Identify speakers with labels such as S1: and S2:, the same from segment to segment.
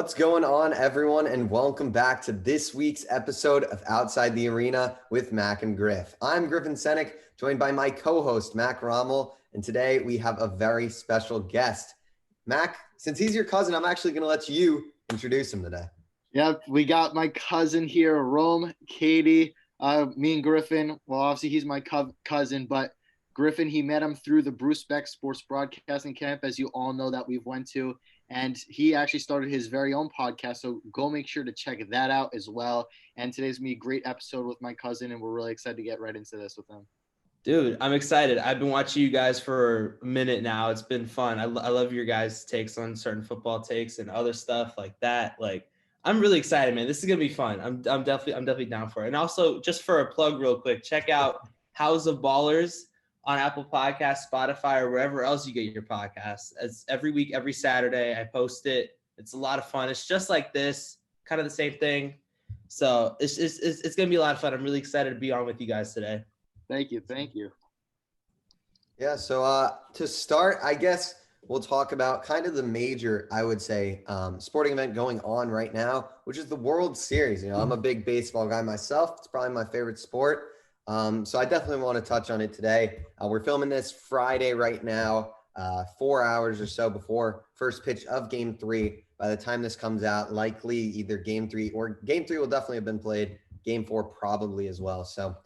S1: What's going on, everyone, and welcome back to this week's episode of Outside the Arena with Mac and Griff. I'm Griffin Senek, joined by my co-host, Mac Rommel, and today we have a very special guest. Mac, since he's your cousin, I'm actually going to let you introduce him today.
S2: Yep, we got my cousin here, Rome Kadi. Me and Griffin, well, obviously he's my cousin, but Griffin, he met him through the Bruce Beck Sports Broadcasting Camp, as you all know that we've went to. And he actually started his very own podcast, so go make sure to check that out as well. And today's going to be a great episode with my cousin, and we're really excited to get right into this with him.
S3: Dude, I'm excited. I've been watching you guys for a minute now. It's been fun. I love your guys' takes on certain football takes and other stuff like that. I'm really excited, man. This is gonna be fun. I'm definitely down for it. And also, just for a plug, real quick, check out House of Ballers on Apple Podcasts, Spotify, or wherever else you get your podcasts. It's every week, every Saturday. I post it. It's a lot of fun. It's just like this, kind of the same thing. So it's gonna be a lot of fun. I'm really excited to be on with you guys today.
S2: Thank you.
S1: Yeah, so to start, I guess we'll talk about kind of the major, I would say, sporting event going on right now, which is the World Series. I'm a big baseball guy myself. It's probably my favorite sport. So I definitely want to touch on it today. We're filming this Friday right now, 4 hours or so before first pitch of Game 3. By the time this comes out, likely either Game 3 or Game 3 will definitely have been played. Game 4 probably as well. So,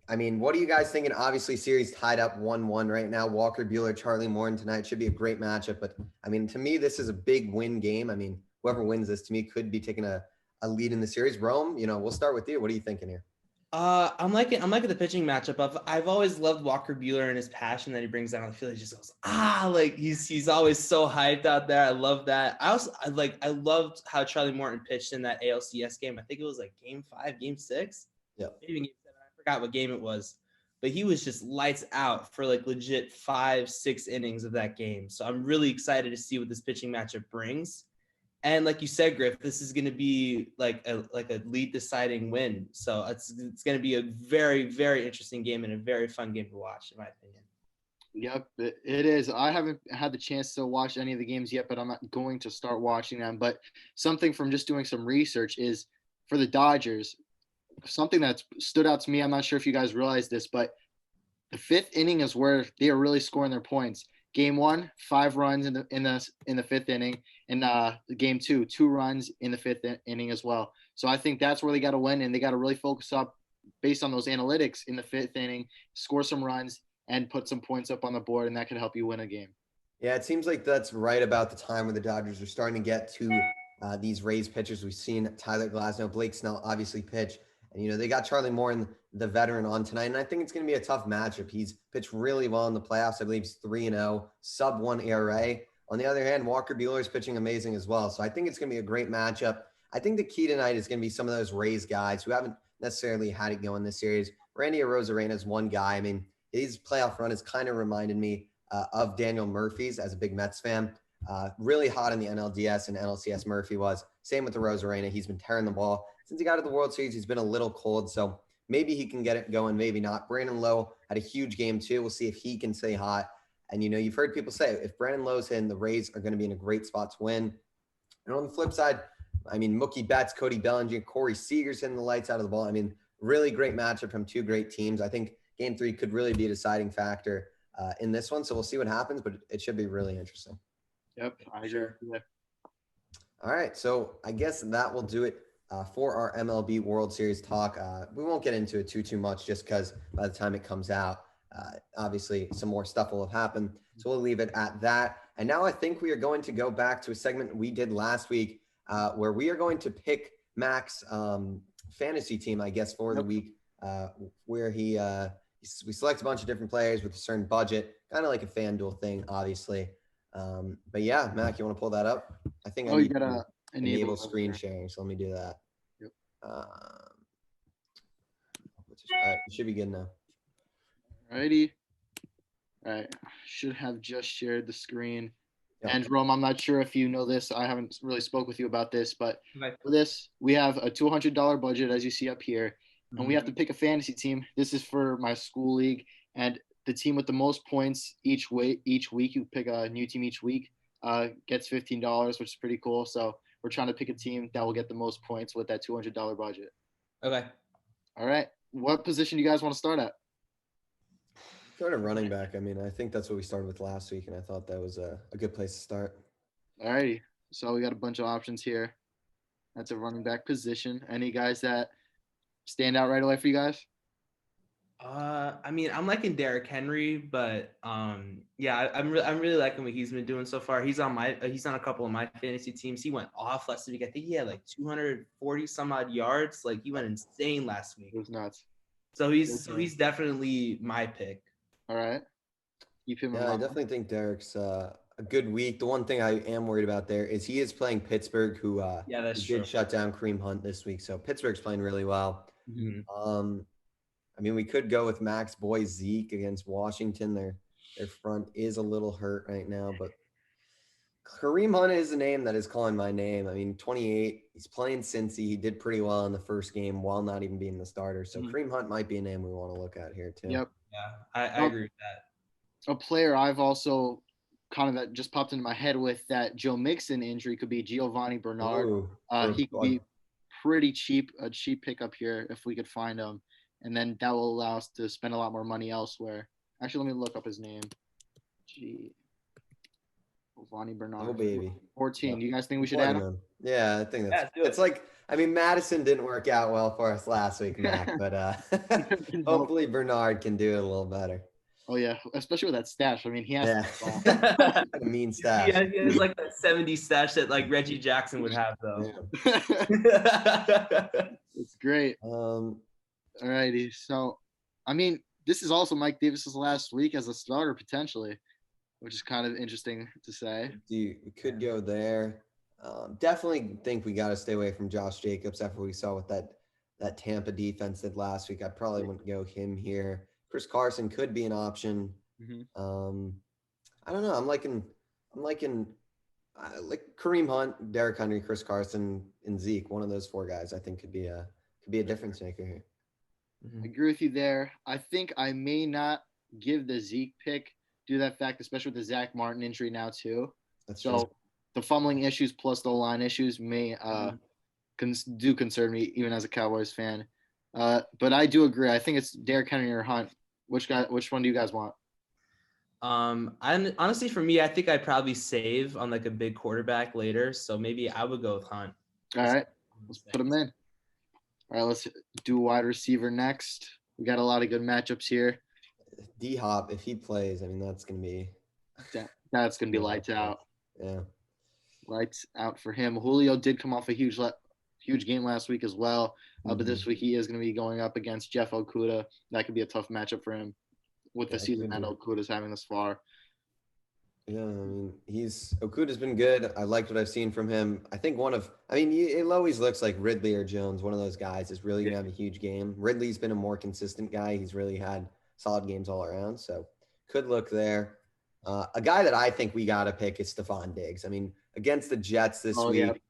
S1: I mean, what are you guys thinking? Obviously, series tied up 1-1 right now. Walker Buehler, Charlie Morton tonight should be a great matchup. But, I mean, to me, this is a big win game. I mean, whoever wins this, to me, could be taking a lead in the series. Rome, we'll start with you. What are you thinking here?
S3: I'm liking the pitching matchup. I've always loved Walker Buehler and his passion that he brings down on the field. He just goes, he's always so hyped out there. I love that. I loved how Charlie Morton pitched in that ALCS game. I think it was like Game 5, Game 6.
S1: Yeah.
S3: Maybe even Game 7. I forgot what game it was. But he was just lights out for legit 5-6 innings of that game. So I'm really excited to see what this pitching matchup brings. And like you said, Griff, this is going to be like a lead deciding win. So it's going to be a very, very interesting game and a very fun game to watch, in my opinion.
S2: Yep, it is. I haven't had the chance to watch any of the games yet, but I'm not going to start watching them. But something from just doing some research is for the Dodgers, something that stood out to me. I'm not sure if you guys realize this, but the fifth inning is where they are really scoring their points. Game 1, 5 runs in the fifth inning, and Game 2, 2 runs in the fifth inning as well. So I think that's where they got to win, and they got to really focus up based on those analytics in the fifth inning, score some runs, and put some points up on the board, and that could help you win a game.
S1: Yeah, it seems like that's right about the time where the Dodgers are starting to get to these Rays pitchers. We've seen Tyler Glasnow, Blake Snell obviously pitch. And, they got Charlie Morton, the veteran, on tonight. And I think it's going to be a tough matchup. He's pitched really well in the playoffs. I believe he's 3-0, sub-1 ERA. On the other hand, Walker Buehler is pitching amazing as well. So I think it's going to be a great matchup. I think the key tonight is going to be some of those Rays guys who haven't necessarily had it go in this series. Randy Arozarena is one guy. I mean, his playoff run has kind of reminded me of Daniel Murphy's as a big Mets fan. Really hot in the NLDS and NLCS Murphy was. Same with Arozarena. He's been tearing the ball. Since he got to the World Series, he's been a little cold, so maybe he can get it going, maybe not. Brandon Lowe had a huge game too. We'll see if he can stay hot. And, you've heard people say if Brandon Lowe's in, the Rays are going to be in a great spot to win. And on the flip side, I mean, Mookie Betts, Cody Bellinger, Corey Seager's hitting the lights out of the ball. I mean, really great matchup from two great teams. I think Game 3 could really be a deciding factor in this one, so we'll see what happens, but it should be really interesting.
S2: Yep, I agree. Yeah.
S1: All right, so I guess that will do it for our MLB World Series talk. We won't get into it too much just because by the time it comes out, obviously some more stuff will have happened. So we'll leave it at that. And now I think we are going to go back to a segment we did last week where we are going to pick Mac's fantasy team, I guess, for the week, where we select a bunch of different players with a certain budget, kind of like a FanDuel thing, obviously. But yeah, Mac, you want to pull that up? I think
S2: you gotta
S1: enable screen sharing, so let me do that.
S2: Yep.
S1: It should be good now.
S2: Alrighty. All right. Should have just shared the screen.
S1: Yep.
S2: And Rome, I'm not sure if you know this. I haven't really spoke with you about this, but for this, we have a $200 budget, as you see up here, and we have to pick a fantasy team. This is for my school league, and the team with the most points each week, you pick a new team each week, gets $15, which is pretty cool. So we're trying to pick a team that will get the most points with that $200 budget.
S3: Okay.
S2: All right. What position do you guys want to start at?
S1: Sort of running back. I mean, I think that's what we started with last week, and I thought that was a good place to start.
S2: All righty. So we got a bunch of options here at the running back position. Any guys that stand out right away for you guys?
S3: I mean, I'm liking Derrick Henry, but yeah, I'm really liking what he's been doing so far. He's on a couple of my fantasy teams. He went off last week. I think he had like 240 some odd yards. Like he went insane last week.
S2: It was nuts.
S3: So he's definitely my pick.
S2: All right. Keep him in
S1: Yeah, I
S2: mind.
S1: definitely think Derek's a good week. The one thing I am worried about there is he is playing Pittsburgh, who
S3: Yeah, that's
S1: did
S3: true.
S1: shut down Kareem Hunt this week. So Pittsburgh's playing really well.
S3: Mhm.
S1: I mean, we could go with Mac's boy Zeke against Washington. Their front is a little hurt right now, but Kareem Hunt is a name that is calling my name. I mean, 28, he's playing Cincy. He did pretty well in the first game while not even being the starter. So Kareem Hunt might be a name we want to look at here too.
S2: Yep.
S3: Yeah, I agree with that.
S2: A player I've also kind of that just popped into my head with that Joe Mixon injury could be Giovanni Bernard.
S1: Ooh,
S2: He could be pretty cheap, a cheap pickup here if we could find him. And then that will allow us to spend a lot more money elsewhere. Actually, let me look up his name. Giovanni Bernard.
S1: Oh, baby.
S2: 14.
S1: Yep.
S2: Do you guys think we should add him?
S1: Yeah, I think that's
S3: do it.
S1: it's like, I mean, Madison didn't work out well for us last week, Mac, but hopefully Bernard can do it a little better.
S2: Oh, yeah. Especially with that stash. I mean, he has
S1: Yeah. A mean stash.
S3: Yeah, he has like that 70 stash that like Reggie Jackson would have though.
S1: Yeah.
S2: It's great. All righty. So, I mean, this is also Mike Davis's last week as a starter potentially, which is kind of interesting to say.
S1: We could go there. Definitely think we got to stay away from Josh Jacobs after we saw what that Tampa defense did last week. I probably wouldn't go him here. Chris Carson could be an option. I don't know. I'm liking like Kareem Hunt, Derrick Henry, Chris Carson, and Zeke. One of those four guys I think could be a difference maker here.
S2: I agree with you there. I think I may not give the Zeke pick due to that fact, especially with the Zach Martin injury now too.
S1: That's
S2: so
S1: true.
S2: The fumbling issues plus the line issues may do concern me even as a Cowboys fan. But I do agree. I think it's Derrick Henry or Hunt. Which one do you guys want?
S3: Honestly, for me, I think I'd probably save on like a big quarterback later. So maybe I would go with Hunt.
S2: All right, let's put him in. All right, let's do wide receiver next. We got a lot of good matchups here.
S1: D-Hop, if he plays, I mean, that's gonna be
S2: lights out.
S1: Yeah,
S2: lights out for him. Julio did come off a huge game last week as well, but this week he is going to be going up against Jeff Okudah. That could be a tough matchup for him with the season that Okudah's having this far.
S1: Yeah, I mean, Okudah's been good. I liked what I've seen from him. I think it always looks like Ridley or Jones, one of those guys, is really going to have a huge game. Ridley's been a more consistent guy. He's really had solid games all around, so could look there. A guy that I think we got to pick is Stephon Diggs. I mean, against the Jets this week,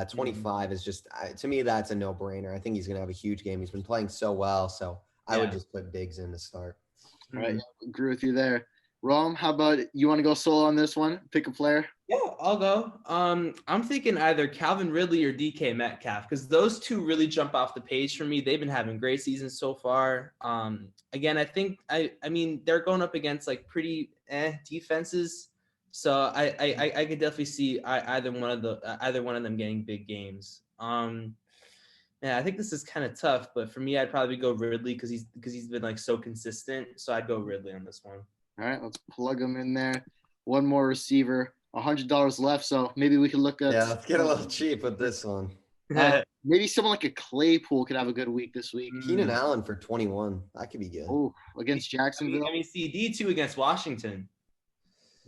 S1: 25 is just, to me, that's a no-brainer. I think he's going to have a huge game. He's been playing so well, so I would just put Diggs in to start.
S2: All right, agree with you there. Rome, how about you want to go solo on this one? Pick a player.
S3: Yeah, I'll go. I'm thinking either Calvin Ridley or DK Metcalf because those two really jump off the page for me. They've been having great seasons so far. Again, I think I mean they're going up against like pretty defenses, so I could definitely see either one of them getting big games. Yeah, I think this is kind of tough, but for me, I'd probably go Ridley because he's been like so consistent. So I'd go Ridley on this one.
S2: All right, let's plug him in there. One more receiver, $100 left, so maybe we can look at.
S1: Yeah, let's get a little cheap with this one.
S2: Maybe someone like a Claypool could have a good week this week.
S1: Keenan Allen for 21, that could be good.
S2: Oh, against Jacksonville.
S3: I mean, CD too against Washington.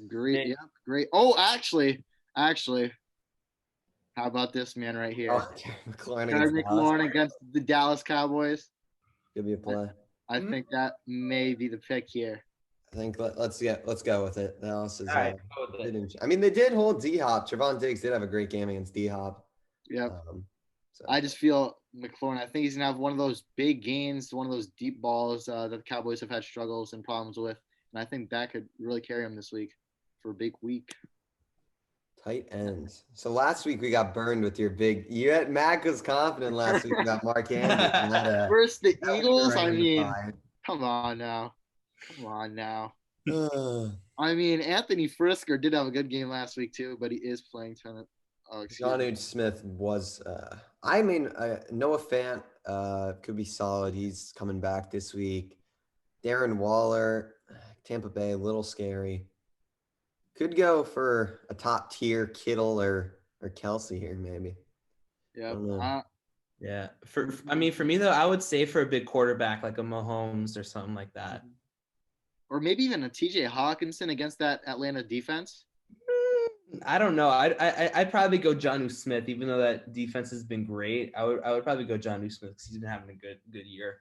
S2: Great, yeah, great. Oh, actually, how about this man right here?
S1: Oh,
S2: McLaurin against the Dallas Cowboys.
S1: Could be a play.
S2: I think that may be the pick here.
S1: I think let's go with it. Dallas is.
S3: Right,
S1: I mean, they did hold D-Hop. Trevon Diggs did have a great game against D-Hop.
S2: Yep. I just feel McLaurin. I think he's gonna have one of those big gains, one of those deep balls that the Cowboys have had struggles and problems with, and I think that could really carry him this week for a big week.
S1: Tight ends. So last week we got burned with your big. Mac was confident last week about Mark Andrews. And
S2: First the
S1: that was
S2: Eagles.
S1: right
S2: I
S1: in the
S2: mean,
S1: fire.
S2: come on now. Come on now.
S1: Uh,
S2: I mean, Anthony Frisker did have a good game last week too, but he is playing tenant. Oh, excuse
S1: John
S2: me.
S1: H. Smith was. Noah Fant could be solid. He's coming back this week. Darren Waller, Tampa Bay, a little scary. Could go for a top tier Kittle or Kelsey here, maybe.
S2: Yeah.
S1: I don't know.
S3: Yeah. For me though, I would say for a big quarterback like a Mahomes or something like that.
S2: Or maybe even a TJ Hawkinson against that Atlanta defense.
S3: I don't know. I'd probably go Jonnu Smith, even though that defense has been great. I would probably go Jonnu Smith because he's been having a good year.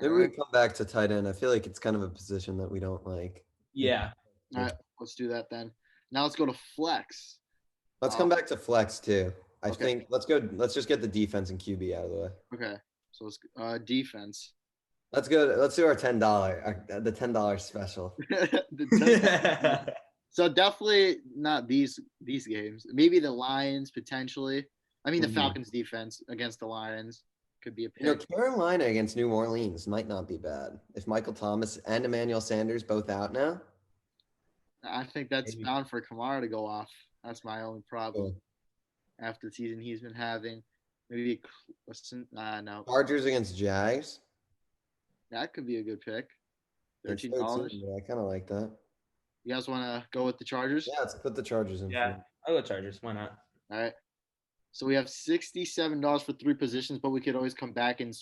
S1: Maybe we come back to tight end. I feel like it's kind of a position that we don't like.
S3: Yeah.
S2: All right, let's do that then. Now let's go to flex.
S1: Let's come back to flex too. I
S2: Okay.
S1: think let's go. Let's just get the defense and QB out of the way.
S2: Okay, so let's defense.
S1: Let's go. Let's do our the $10 special.
S2: So definitely not these games. Maybe the Lions potentially. I mean, the Falcons defense against the Lions could be a pick.
S1: Carolina against New Orleans might not be bad if Michael Thomas and Emmanuel Sanders both out now.
S2: I think that's bound for Kamara to go off. That's my only problem. After the season he's been having, maybe no.
S1: Chargers against Jags.
S2: That could be a good pick. $13.
S1: I kind of like that.
S2: You guys want to go with the Chargers?
S1: Yeah, let's put the Chargers in.
S3: Yeah, I'll go Chargers. Why not?
S2: All right. So we have $67 for 3 positions, but we could always come back and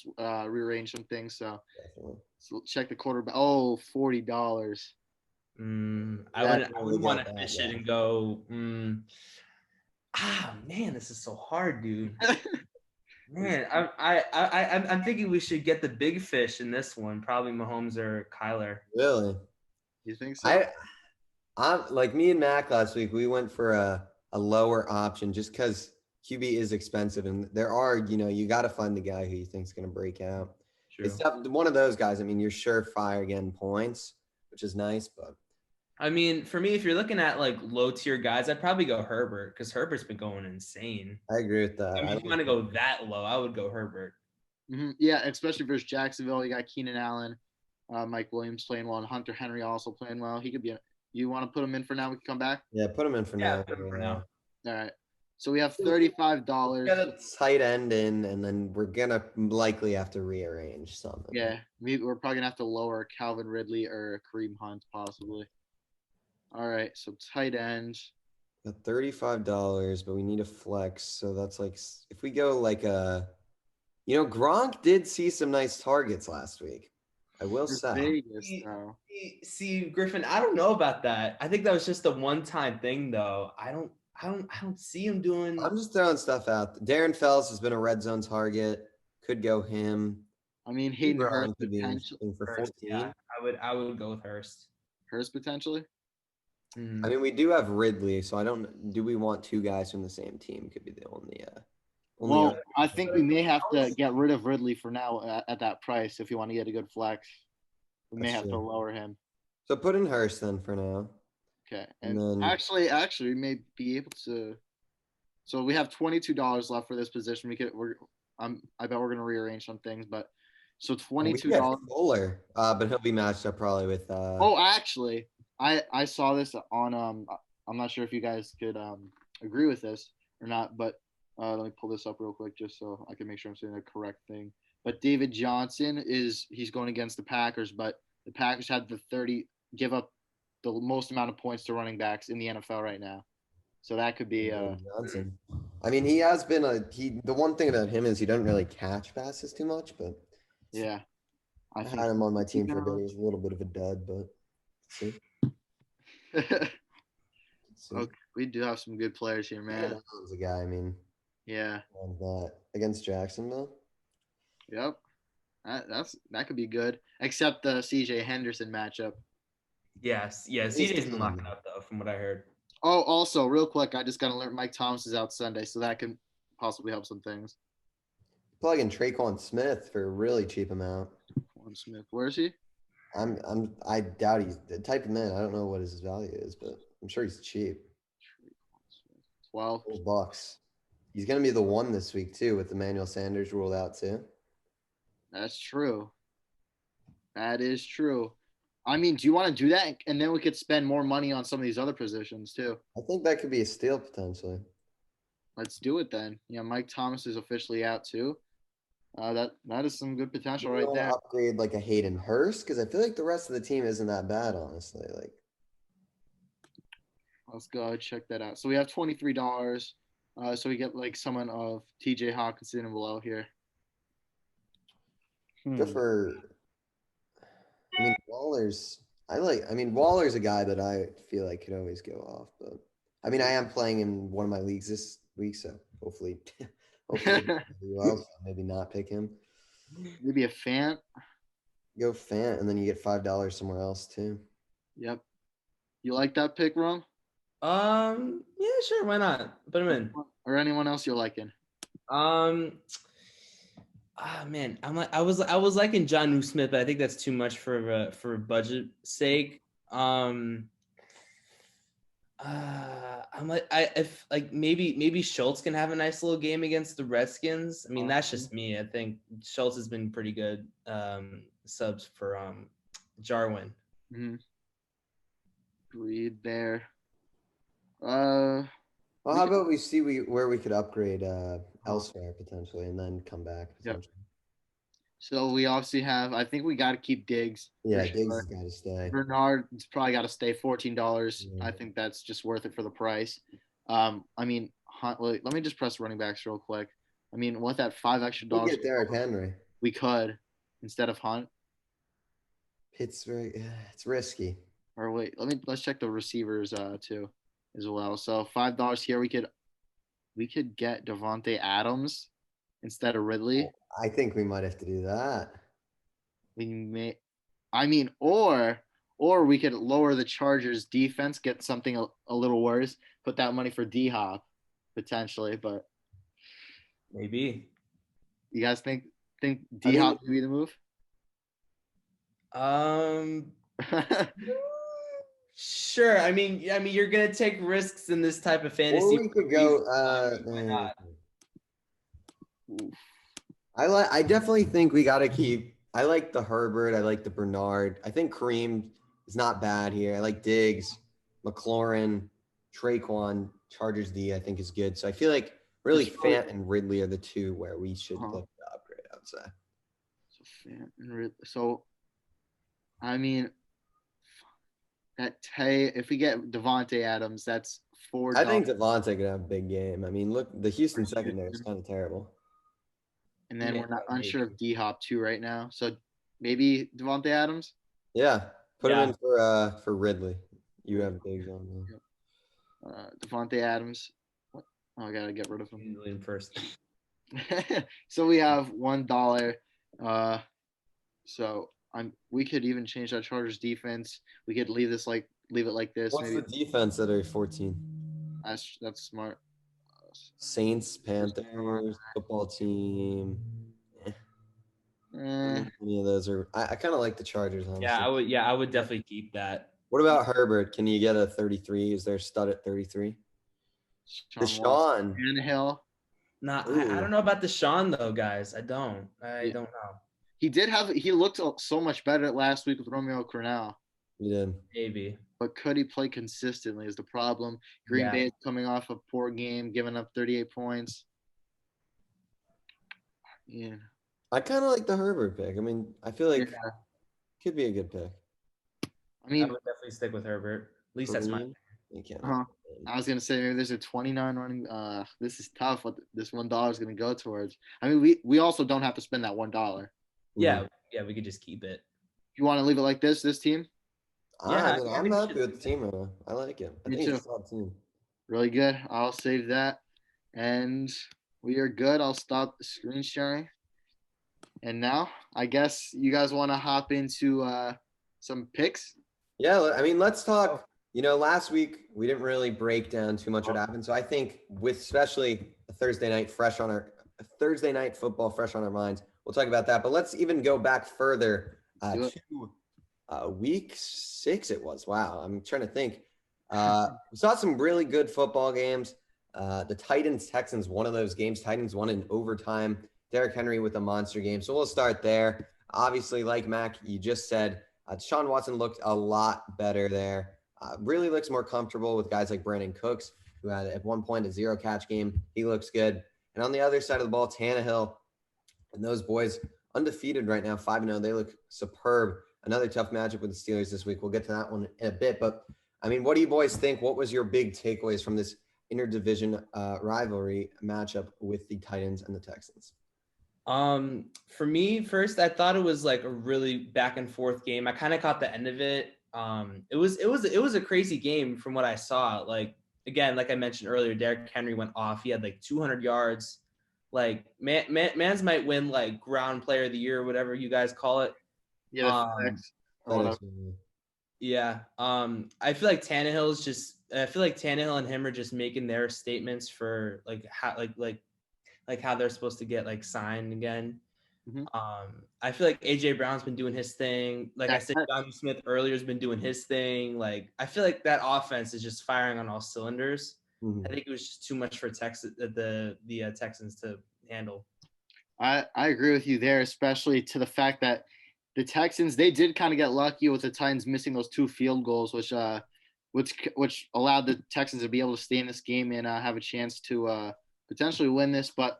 S2: rearrange some things. So check the quarterback. Oh, $40.
S3: I would want to fish it and go. Man, this is so hard, dude. Man, I'm thinking we should get the big fish in this one. Probably Mahomes or Kyler.
S1: Really?
S2: You think so?
S1: I'm like me and Mac last week. We went for a lower option just because QB is expensive, and there are you got to find the guy who you think is going to break out. True. It's tough. One of those guys. I mean, you're surefire getting points, which is nice, but.
S3: I mean, for me, if you're looking at like low tier guys, I'd probably go Herbert because Herbert's been going insane.
S1: I agree with that.
S3: I mean, if you want to go that low, I would go Herbert.
S2: Mm-hmm. Yeah, especially versus Jacksonville. You got Keenan Allen, Mike Williams playing well, and Hunter Henry also playing well. He could be. You want to put him in for now? We can come back.
S1: Yeah, put him in for now.
S3: Put him for now.
S2: All right. So we have $35.
S1: Get a tight end in, and then we're gonna likely have to rearrange something.
S2: Yeah, we're probably gonna have to lower Calvin Ridley or Kareem Hunt possibly. All right, so tight end.
S1: Got $35, but we need a flex. So that's like if we go like Gronk did see some nice targets last week. I will say.
S3: See, Griffin, I don't know about that. I think that was just a one-time thing, though. I don't see him doing.
S1: I'm just throwing stuff out. Darren Fells has been a red zone target. Could go him.
S2: I mean, Hayden Hurst
S1: could be for 14.
S3: Yeah, I would go with Hurst.
S2: Hurst potentially.
S1: I mean, we do have Ridley, so do we want 2 guys from the same team? Could be the only.
S2: Well, I think we may have to get rid of Ridley for now at that price if you want to get a good flex. We may have to lower him. So
S1: put in Hurst then for now.
S2: Okay, and then, actually, we may be able to. So we have $22 left for this position. I bet we're gonna rearrange some things, but so $22.
S1: Fuller, but he'll be matched up probably with.
S2: Actually, I saw this on I'm not sure if you guys could agree with this or not, but let me pull this up real quick just so I can make sure I'm saying the correct thing. But David Johnson he's going against the Packers, but the Packers had give up the most amount of points to running backs in the NFL right now. So that could be
S1: Johnson. I mean, he has been the one thing about him is he doesn't really catch passes too much, but
S2: yeah.
S1: I had him on my team for a bit. He was a little bit of a dud, but see.
S2: Okay, we do have some good players here, man.
S1: That a guy, I mean.
S2: Yeah.
S1: Against Jacksonville.
S2: Yep. That could be good, except the CJ Henderson matchup.
S3: Yes. Yeah. CJ's been locking up though, from what I heard.
S2: Oh, also, real quick, I just got to learn Mike Thomas is out Sunday, so that can possibly help some things.
S1: Plug in Traquan Smith for a really cheap amount.
S2: Traquan Smith, where is he?
S1: I doubt type him in. I don't know what his value is, but I'm sure he's cheap.
S2: 12.
S1: $12. He's going to be the one this week too, with Emmanuel Sanders ruled out too.
S2: That's true. That is true. I mean, do you want to do that? And then we could spend more money on some of these other positions too.
S1: I think that could be a steal potentially.
S2: Let's do it then. Yeah, Mike Thomas is officially out too. That is some good potential
S1: You
S2: right
S1: wanna
S2: there.
S1: upgrade like a Hayden Hurst because I feel like the rest of the team isn't that bad, honestly. Like,
S2: Let's go check that out. So we have $23. So we get like someone of TJ Hawkinson and below here.
S1: good for. I mean, Waller's. Waller's a guy that I feel like could always go off, but I mean, I am playing in one of my leagues this week, so hopefully, maybe not pick him.
S2: Maybe a Fant.
S1: Go Fant, and then you get $5 somewhere else too.
S2: Yep. You like that pick, Rome?
S3: Yeah, sure, why not? Put him in.
S2: Or anyone else you're liking?
S3: Man, I was liking John Smith, but I think that's too much for budget sake. I'm like if like maybe Schultz can have a nice little game against the Redskins. I mean, that's just me. I think Schultz has been pretty good subs for Jarwin.
S2: Mm-hmm. Agreed there.
S1: Well, how about we see where we could upgrade elsewhere potentially, and then come back.
S2: Yep. So we obviously have. I think we got to keep Diggs.
S1: Yeah, Diggs has got to stay.
S2: Bernard's probably got to stay. $14.
S1: Yeah.
S2: I think that's just worth it for the price. I mean, Hunt. Let me just press running backs real quick. I mean, with that $5 extra,
S1: We'll get Derrick Henry.
S2: We could instead of Hunt.
S1: Pittsburgh. It's risky.
S2: Or wait, let's check the receivers too, as well. So $5 here. We could get Devontae Adams instead of Ridley.
S1: I think we might have to do that.
S2: We may, I mean, or we could lower the Chargers defense, get something a little worse, put that money for D-Hop potentially. But
S3: Maybe.
S2: you guys think D-Hop would be the move?
S3: Sure. I mean, you're gonna take risks in this type of fantasy.
S1: Or we could go.
S3: Why not?
S1: I definitely think we got to keep. I like the Herbert. I like the Bernard. I think Kareem is not bad here. I like Diggs, McLaurin, Traquan, Chargers D. I think is good. So I feel like really Fant and Ridley are the two where we should look to upgrade. I would say.
S2: So Fant and Ridley. So, I mean, if we get Devontae Adams, that's $4.
S1: I think Devontae could have a big game. I mean, look, the Houston secondary is kind of terrible.
S2: And then we're not unsure of D-Hop too right now. So maybe Devontae Adams?
S1: Yeah. Put him in for Ridley. You have Diggs on there.
S2: Devontae Adams. What? Oh, I got to get rid of him.
S3: William first.
S2: So we have $1. So we could even change that Chargers defense. We could leave it like this.
S1: What's the defense that are 14?
S2: That's smart.
S1: Saints, Panthers, football team. Any of those are. I kind of like the Chargers. Honestly.
S3: I would definitely keep that.
S1: What about Herbert? Can you get a 33? Is there a stud at 33? Deshaun.
S2: Tannehill.
S3: Nah, I don't know about Deshaun though, guys. I don't know.
S2: He looked so much better last week with Romeo Crennel.
S1: He did.
S3: Maybe.
S2: But could he play consistently is the problem. Green Bay is coming off a poor game, giving up 38 points. Yeah.
S1: I kind of like the Herbert pick. I mean, I feel like could be a good pick.
S2: I mean,
S3: I would definitely stick with Herbert. At least that's mine.
S1: You can't.
S2: I was gonna say maybe there's a 29 running. This is tough. What this $1 is gonna go towards? I mean, we also don't have to spend that $1.
S3: Yeah, we could just keep it.
S2: You want to leave it like this team?
S1: Yeah, I'm happy with the team right now. I like it. I think it's a top team.
S2: Really good. I'll save that. And we are good. I'll stop the screen sharing. And now, I guess you guys want to hop into some picks?
S1: Yeah, I mean, let's talk. Last week we didn't really break down too much what happened. So I think with especially a Thursday night football fresh on our minds, we'll talk about that. But let's even go back further to week 6 it was. Wow. I'm trying to think. We saw some really good football games. The Titans-Texans, one of those games. Titans won in overtime. Derrick Henry with a monster game. So we'll start there. Obviously, like Mac, you just said, Deshaun Watson looked a lot better there. Really looks more comfortable with guys like Brandon Cooks, who had at one point a 0-catch game. He looks good. And on the other side of the ball, Tannehill and those boys undefeated right now, 5-0. They look superb. Another tough matchup with the Steelers this week. We'll get to that one in a bit. But, I mean, what do you boys think? What was your big takeaways from this interdivision rivalry matchup with the Titans and the Texans?
S3: For me, first, I thought it was like a really back and forth game. I kind of caught the end of it. It was a crazy game from what I saw. Like, again, like I mentioned earlier, Derrick Henry went off. He had like 200 yards. Like, Mans might win like ground player of the year or whatever you guys call it.
S2: Yeah,
S3: Yeah. I feel like Tannehill and him are just making their statements for like how they're supposed to get like signed again.
S2: Mhm.
S3: I feel like AJ Brown's been doing his thing. Like I said, Jonnu Smith earlier has been doing his thing. Like I feel like that offense is just firing on all cylinders.
S1: Mm-hmm.
S3: I think it was just too much for the Texans to handle.
S2: I agree with you there, especially to the fact that the Texans, they did kind of get lucky with the Titans missing those 2 field goals, which allowed the Texans to be able to stay in this game and have a chance to potentially win this. But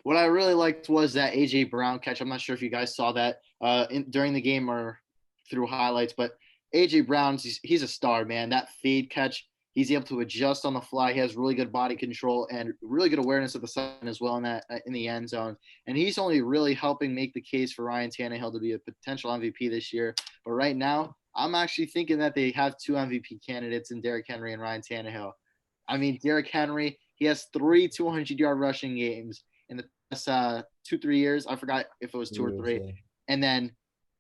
S2: what I really liked was that AJ Brown catch. I'm not sure if you guys saw that during the game or through highlights, but AJ Brown, he's a star, man. That fade catch, he's able to adjust on the fly. He has really good body control and really good awareness of the sun as well in the end zone. And he's only really helping make the case for Ryan Tannehill to be a potential MVP this year. But right now, I'm actually thinking that they have 2 MVP candidates in Derrick Henry and Ryan Tannehill. I mean, Derrick Henry, he has 3 200-yard rushing games in the past 2-3 years. I forgot if it was 2 or 3.
S1: Yeah.
S2: And then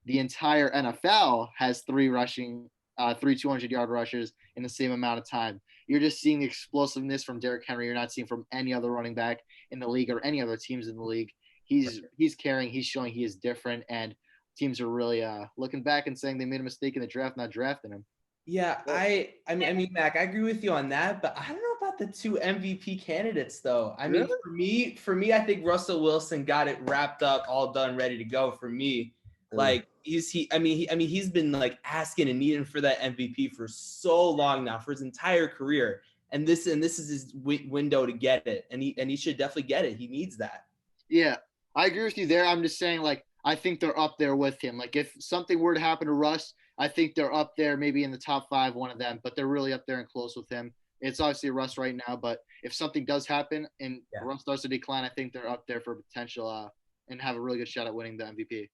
S2: the entire NFL has 3 200-yard rushers in the same amount of time. You're just seeing the explosiveness from Derrick Henry. You're not seeing from any other running back in the league or any other teams in the league. He's carrying. He's showing he is different, and teams are really looking back and saying they made a mistake in the draft, not drafting him.
S3: Yeah, I mean, Mac, I agree with you on that, but I don't know about the 2 MVP candidates though. I mean, for me, I think Russell Wilson got it wrapped up, all done, ready to go. For me, like he's been like asking and needing for that MVP for so long now, for his entire career, and this is his window to get it, and he should definitely get it. He needs that.
S2: Yeah, I agree with you there. I'm just saying, like, I think they're up there with him. Like, if something were to happen to Russ, I think they're up there, maybe in the top 5, one of them, but they're really up there and close with him. It's obviously Russ right now, but if something does happen and Russ starts to decline, I think they're up there for potential and have a really good shot at winning the MVP.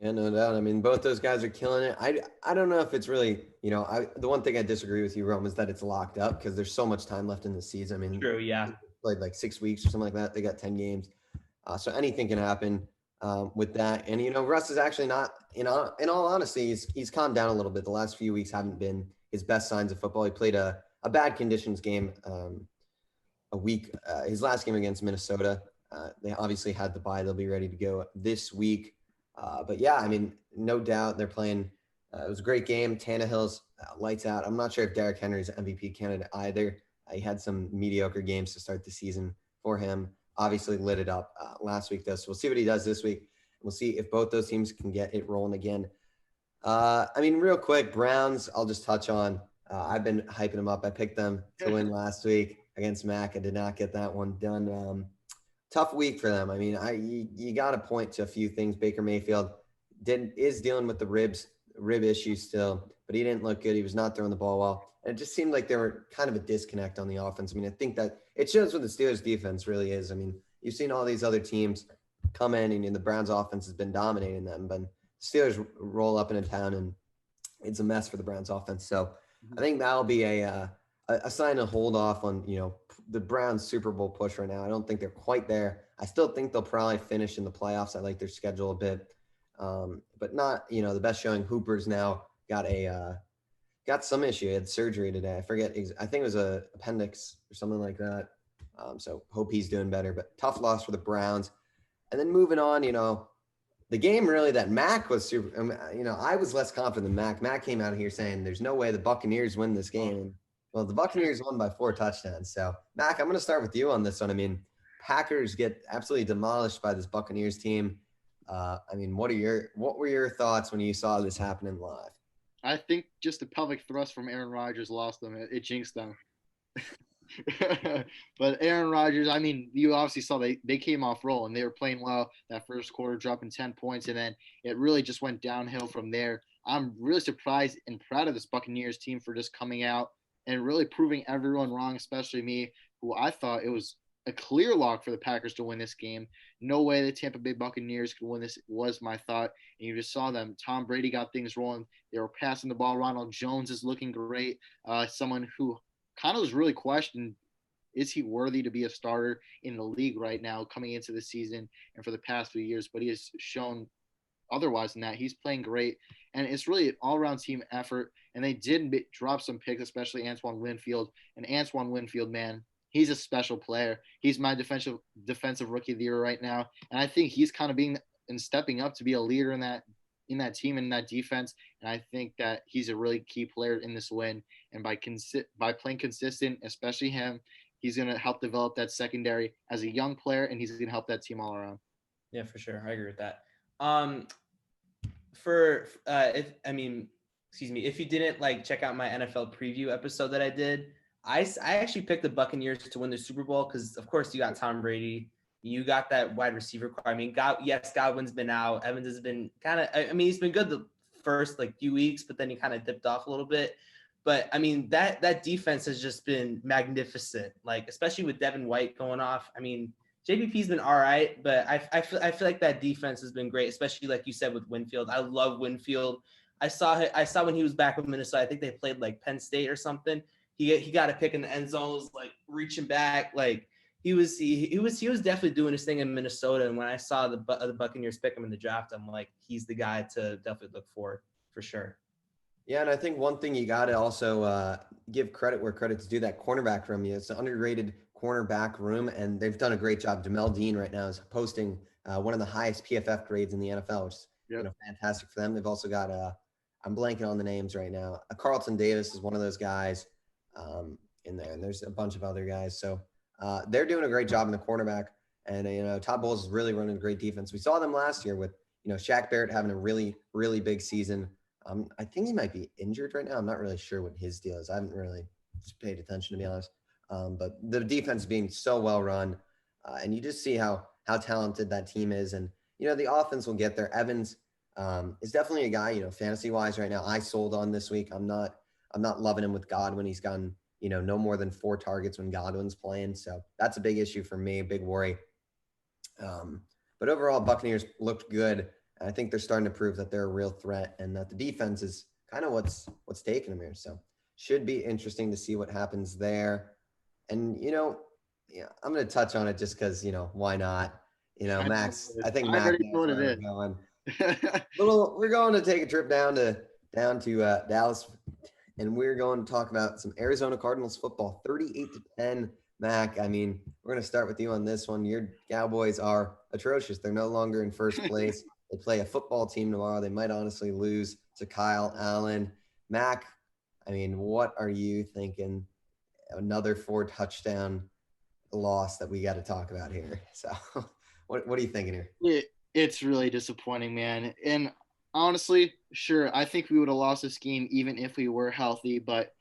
S1: Yeah, no doubt. I mean, both those guys are killing it. I don't know if it's really, the one thing I disagree with you, Rome, is that it's locked up because there's so much time left in the season. I mean,
S3: true, yeah.
S1: Played like 6 weeks or something like that. They got 10 games. So anything can happen with that. And, Russ is actually not, in all honesty, he's calmed down a little bit. The last few weeks haven't been his best signs of football. He played a bad conditions game a week. His last game against Minnesota, they obviously had the bye. They'll be ready to go this week. But yeah, I mean, no doubt they're playing. It was a great game. Tannehill's lights out. I'm not sure if Derrick Henry's MVP candidate either. He had some mediocre games to start the season for him. Obviously lit it up last week, though. So we'll see what he does this week. We'll see if both those teams can get it rolling again. I mean, real quick, Browns, I'll just touch on. I've been hyping them up. I picked them to win last week against Mac. I did not get that one done. Tough week for them. I mean, you got to point to a few things. Baker Mayfield is dealing with the rib issue still, but he didn't look good. He was not throwing the ball well. And it just seemed like there were kind of a disconnect on the offense. I mean, I think that it shows what the Steelers defense really is. I mean, you've seen all these other teams come in and the Browns offense has been dominating them, but Steelers roll up in a town and it's a mess for the Browns offense. So I think that'll be a sign to hold off on, the Browns Super Bowl push right now. I don't think they're quite there. I still think they'll probably finish in the playoffs. I like their schedule a bit, but not, the best showing. Hooper's now got some issue. He had surgery today. I forget. I think it was a appendix or something like that. So hope he's doing better, but tough loss for the Browns. And then moving on, the game really that Mac was super, I was less confident than Mac. Mac came out here saying there's no way the Buccaneers win this game. Well, the Buccaneers won by 4 touchdowns. So, Mac, I'm going to start with you on this one. I mean, Packers get absolutely demolished by this Buccaneers team. I mean, what were your thoughts when you saw this happening live?
S2: I think just the pelvic thrust from Aaron Rodgers lost them. It jinxed them. But Aaron Rodgers, I mean, you obviously saw they came off roll and they were playing well that first quarter, dropping 10 points, and then it really just went downhill from there. I'm really surprised and proud of this Buccaneers team for just coming out and really proving everyone wrong, especially me, who I thought it was a clear lock for the Packers to win this game. No way the Tampa Bay Buccaneers could win this was my thought. And you just saw them. Tom Brady got things rolling. They were passing the ball. Ronald Jones is looking great. Someone who kind of was really questioned, is he worthy to be a starter in the league right now coming into the season and for the past few years? But he has shown otherwise than that. He's playing great. And it's really an all-around team effort. And they did drop some picks, especially Antoine Winfield. And Antoine Winfield, man, he's a special player. He's my defensive rookie of the year right now. And I think he's kind of being and stepping up to be a leader in that team and that defense. And I think that he's a really key player in this win. And by playing consistent, especially him, he's going to help develop that secondary as a young player, and he's going to help that team all around.
S3: Yeah, for sure. I agree with that. If you didn't check out my NFL preview episode that I did, I actually picked the Buccaneers to win the Super Bowl because, of course, you got Tom Brady. You got that wide receiver core. I mean, Godwin's been out. Evans has been he's been good the first few weeks, but then he kind of dipped off a little bit. But I mean, that defense has just been magnificent. Especially with Devin White going off. I mean, JPP's been all right, but I feel like that defense has been great, especially like you said with Winfield. I love Winfield. I saw when he was back with Minnesota. I think they played Penn State or something. He got a pick in the end zone, was reaching back. He was definitely doing his thing in Minnesota. And when I saw the Buccaneers pick him in the draft, I'm like, he's the guy to definitely look for sure.
S1: Yeah, and I think one thing you got to also give credit where credit's due, that cornerback room. It's an underrated cornerback room, and they've done a great job. Jamel Dean right now is posting one of the highest PFF grades in the NFL, which is fantastic for them. They've also got I'm blanking on the names right now. Carlton Davis is one of those guys in there, and there's a bunch of other guys. So they're doing a great job in the cornerback, and Todd Bowles is really running a great defense. We saw them last year with Shaq Barrett having a really, really big season. I think he might be injured right now. I'm not really sure what his deal is. I haven't really paid attention, to be honest. But the defense being so well run, and you just see how talented that team is. And, the offense will get there. Evans is definitely a guy, fantasy wise right now, I sold on this week. I'm not loving him with Godwin. He's gotten, no more than 4 targets when Godwin's playing. So that's a big issue for me, a big worry. But overall, Buccaneers looked good. I think they're starting to prove that they're a real threat and that the defense is kind of what's taking them here. So should be interesting to see what happens there. And, I'm going to touch on it just because, why not? Max, I think Max knows where we're going. We're going to take a trip down to Dallas, and we're going to talk about some Arizona Cardinals football, 38-10. Mac, I mean, we're going to start with you on this one. Your Cowboys are atrocious. They're no longer in first place. They play a football team tomorrow. They might honestly lose to Kyle Allen. Mac, I mean, what are you thinking? Another 4-touchdown loss that we got to talk about here. So what are you thinking here?
S2: It's really disappointing, man. And honestly, sure, I think we would have lost this game even if we were healthy. But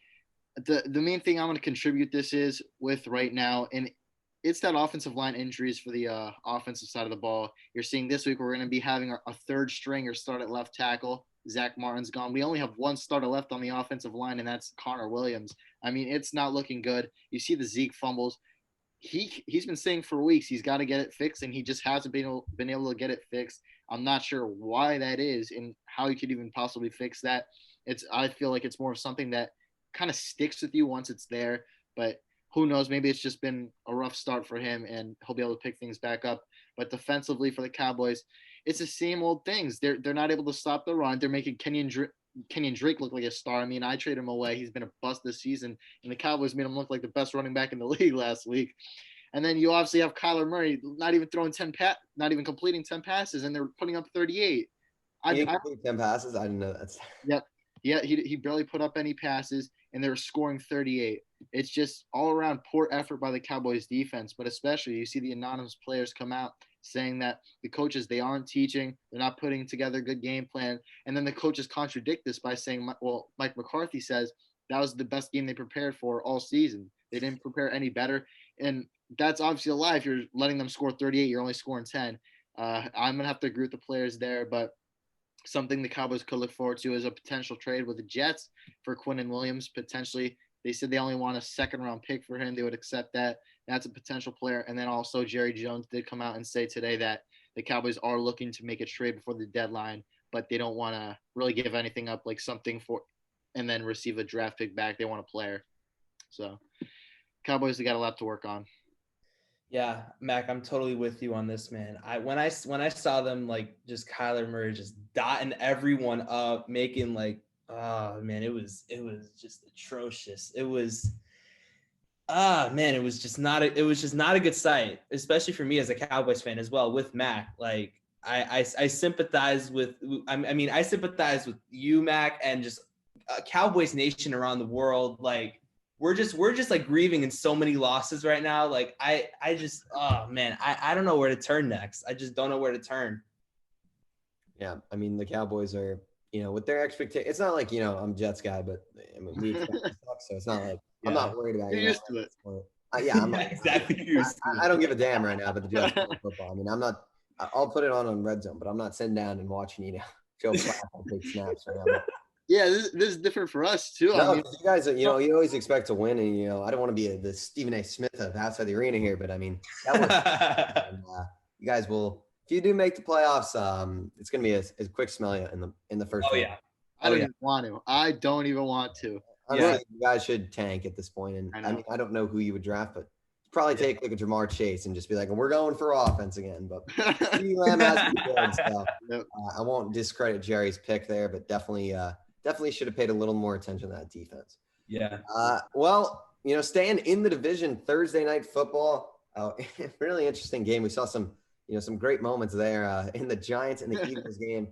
S2: the main thing I'm going to contribute this is with right now, and it's that offensive line injuries for the offensive side of the ball. You're seeing this week we're going to be having a third stringer start at left tackle. Zach Martin's gone. We only have one starter left on the offensive line, and that's Connor Williams. I mean, it's not looking good. You see the Zeke fumbles. He's been saying for weeks he's got to get it fixed, and he just hasn't been able to get it fixed. I'm not sure why that is and how he could even possibly fix that. I feel like it's more of something that kind of sticks with you once it's there, but who knows? Maybe it's just been a rough start for him, and he'll be able to pick things back up. But defensively for the Cowboys, it's the same old things. They're not able to stop the run. They're making Kenyon Drake look like a star. I mean, I traded him away. He's been a bust this season, and the Cowboys made him look like the best running back in the league last week. And then you obviously have Kyler Murray not even completing 10 passes, and they're putting up 38.
S1: He completed 10 passes? I didn't know that.
S2: Yep. He barely put up any passes, and they were scoring 38. It's just all around poor effort by the Cowboys defense, but especially you see the anonymous players come out saying that the coaches, they aren't teaching, they're not putting together a good game plan. And then the coaches contradict this by saying, well, Mike McCarthy says that was the best game they prepared for all season. They didn't prepare any better. And that's obviously a lie. If you're letting them score 38, you're only scoring 10. I'm going to have to agree with the players there, but something the Cowboys could look forward to is a potential trade with the Jets for Quinnen Williams. Potentially, they said they only want a second-round pick for him. They would accept that. That's a potential player. And then also Jerry Jones did come out and say today that the Cowboys are looking to make a trade before the deadline, but they don't want to really give anything up, like something for and then receive a draft pick back. They want a player. So Cowboys, they got a lot to work on.
S3: Yeah, Mac, I'm totally with you on this, man. When I saw them like just Kyler Murray just dotting everyone up, making like, oh man, it was just atrocious. It was it was just not a good sight, especially for me as a Cowboys fan as well with Mac. Like I sympathize with I sympathize with you, Mac, and just Cowboys Nation around the world. Like we're just like grieving in so many losses right now. Like I don't know where to turn next. I just don't know where to turn.
S1: Yeah, I mean the Cowboys are, with their expectation. It's not like I'm Jets guy, but I mean we expect to suck, so it's not like I'm not worried about
S2: You're used to it.
S1: Yeah, I'm not,
S3: exactly.
S1: I don't give a damn right now, but the Jets play football. I mean, I'm not. I'll put it on Red Zone, but I'm not sitting down and watching Joe Flacco take snaps right now.
S2: Yeah, this is different for us too.
S1: No, you guys, you always expect to win, and I don't want to be the Stephen A. Smith of outside the arena here, but I mean, that was, and, you guys will. If you do make the playoffs, it's going to be a quick smell in the first.
S3: Oh yeah,
S2: I don't even want to. I don't even want to.
S1: Honestly, you guys should tank at this point, and I mean, I don't know who you would draft, but probably take like a Jamar Chase and just be like, we're going for offense again. But Lamb has to be good, so I won't discredit Jerry's pick there, but definitely should have paid a little more attention to that defense.
S3: Yeah.
S1: Well, staying in the division, Thursday night football, really interesting game. We saw some great moments there in the Giants and the Eagles game.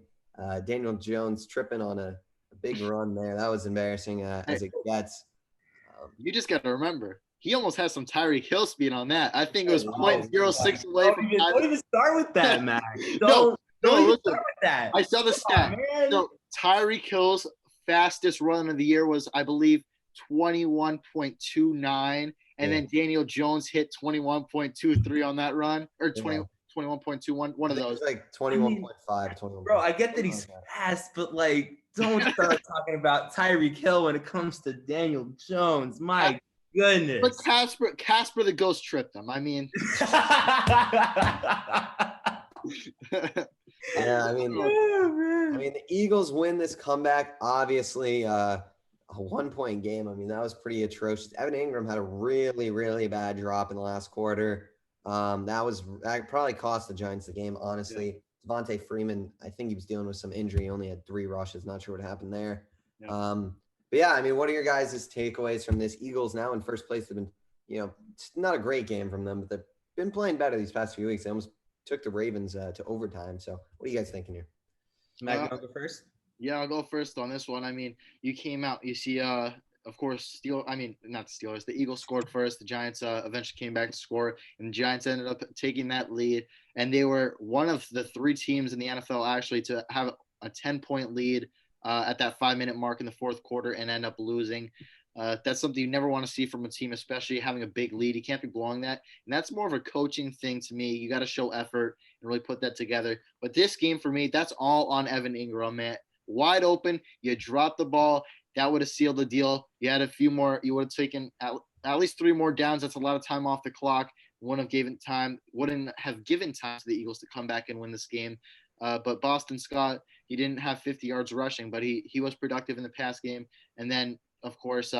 S1: Daniel Jones tripping on a big run there. That was embarrassing as it gets.
S2: You just got to remember, he almost has some Tyreek Hill speed on that. I think it was 0.06 away from that.
S3: Don't even start with that, Mac.
S2: No, listen.
S3: Start with that.
S2: I saw the stat. So Tyreek Hill's fastest run of the year was, I believe, 21.29, and then Daniel Jones hit 21.23 on that run, or 21.21, one of those.
S1: It was like 21.5, 21.
S3: Bro, I get that he's fast, but like, don't start talking about Tyreek Hill when it comes to Daniel Jones. My goodness.
S2: But Casper the Ghost tripped him. I mean.
S1: Yeah, I mean, the Eagles win this comeback. Obviously, a 1-point game. I mean, that was pretty atrocious. Evan Ingram had a really, really bad drop in the last quarter. That probably cost the Giants the game, honestly. Devontae Freeman, I think he was dealing with some injury. He only had 3 rushes. Not sure what happened there.
S2: Yeah.
S1: But yeah, I mean, what are your guys' takeaways from this? Eagles now in first place. They've been, it's not a great game from them, but they've been playing better these past few weeks. They almost took the Ravens to overtime. So what are you guys thinking here?
S3: Mac, you want to go first?
S2: Yeah, I'll go first on this one. I mean, you came out, you see, of course, not the Steelers. The Eagles scored first. The Giants eventually came back to score, and the Giants ended up taking that lead. And they were one of the 3 teams in the NFL actually to have a 10-point lead at that 5-minute mark in the fourth quarter and end up losing. That's something you never want to see from a team, especially having a big lead. You can't be blowing that. And that's more of a coaching thing to me. You got to show effort and really put that together. But this game for me, that's all on Evan Ingram, man. Wide open, you dropped the ball. That would have sealed the deal. You had a few more. You would have taken at least 3 more downs. That's a lot of time off the clock. Wouldn't have given time to the Eagles to come back and win this game. But Boston Scott, he didn't have 50 yards rushing, but he was productive in the pass game. And then, of course,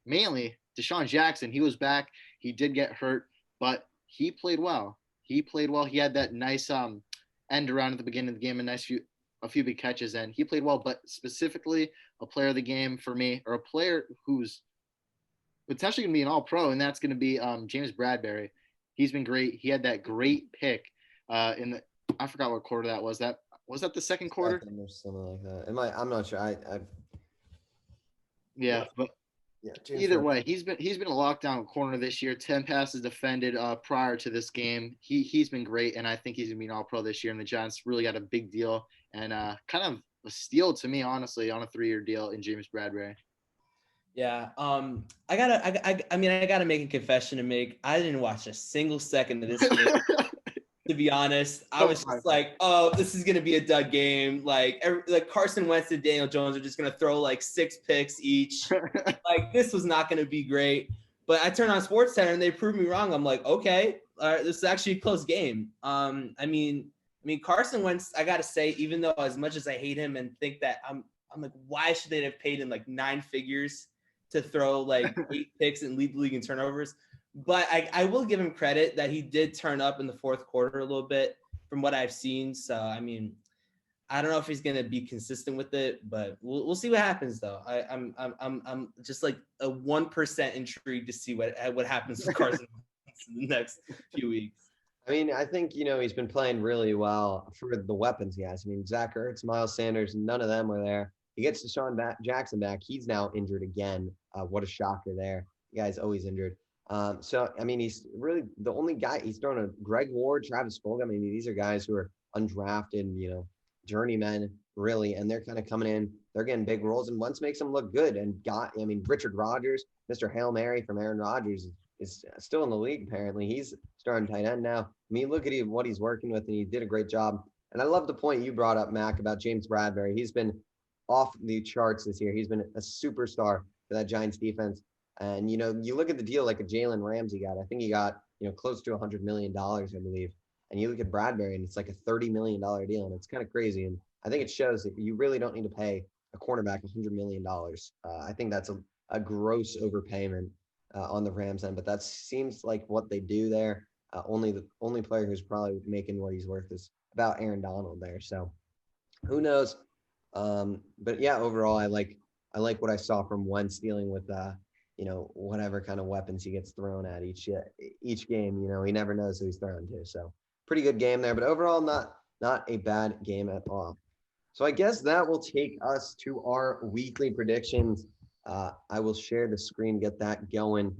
S2: mainly Deshaun Jackson, he was back. He did get hurt, but he played well. He had that nice end around at the beginning of the game, a few big catches, and he played well. But specifically, a player of the game for me, or a player who's potentially going to be an all-pro, and that's going to be James Bradberry. He's been great. He had that great pick I forgot what quarter that was. Was that the second quarter?
S1: Or something like that. I'm not sure.
S2: Yeah, but
S1: Yeah, James
S2: either
S1: Bradberry.
S2: way, he's been a lockdown corner this year. 10 passes defended prior to this game. He's been great, and I think he's gonna be an All Pro this year. And the Giants really got a big deal and kind of a steal to me, honestly, on a 3-year deal in James Bradberry.
S3: Yeah. I gotta make a confession to make. I didn't watch a single second of this game. To be honest, I was just like, oh, this is gonna be a dud game. Like Carson Wentz and Daniel Jones are just gonna throw like 6 picks each. Like this was not gonna be great. But I turned on SportsCenter and they proved me wrong. I'm like, okay, all right, this is actually a close game. I mean Carson Wentz, I gotta say, even though as much as I hate him and think that I'm like, why should they have paid him like 9 figures to throw like 8 picks and lead the league in turnovers? But I will give him credit that he did turn up in the fourth quarter a little bit from what I've seen. So, I mean, I don't know if he's going to be consistent with it, but we'll see what happens though. I'm just like a 1% intrigued to see what happens with Carson in the next few weeks.
S1: I mean, I think, he's been playing really well for the weapons he has. I mean, Zach Ertz, Miles Sanders, none of them were there. He gets Deshaun Jackson back. He's now injured again. What a shocker there. The guy's always injured. So, I mean, he's really the only guy. He's thrown a Greg Ward, Travis Fulgham. I mean, these are guys who are undrafted, journeymen, really, and they're kind of coming in. They're getting big roles, and Wentz makes them look good. And Richard Rodgers, Mr. Hail Mary from Aaron Rodgers, is still in the league, apparently. He's starting tight end now. I mean, look at what he's working with, and he did a great job. And I love the point you brought up, Mac, about James Bradberry. He's been off the charts this year. He's been a superstar for that Giants defense. And, you look at the deal like a Jalen Ramsey got. I think he got, close to $100 million, I believe. And you look at Bradberry, and it's like a $30 million deal, and it's kind of crazy. And I think it shows that you really don't need to pay a cornerback $100 million. I think that's a gross overpayment on the Rams end, but that seems like what they do there. The only player who's probably making what he's worth is about Aaron Donald there. So who knows? But yeah, overall, I like what I saw from Wentz dealing with whatever kind of weapons he gets thrown at each game. He never knows who he's thrown to. So pretty good game there, but overall not a bad game at all. So I guess that will take us to our weekly predictions. I will share the screen, get that going.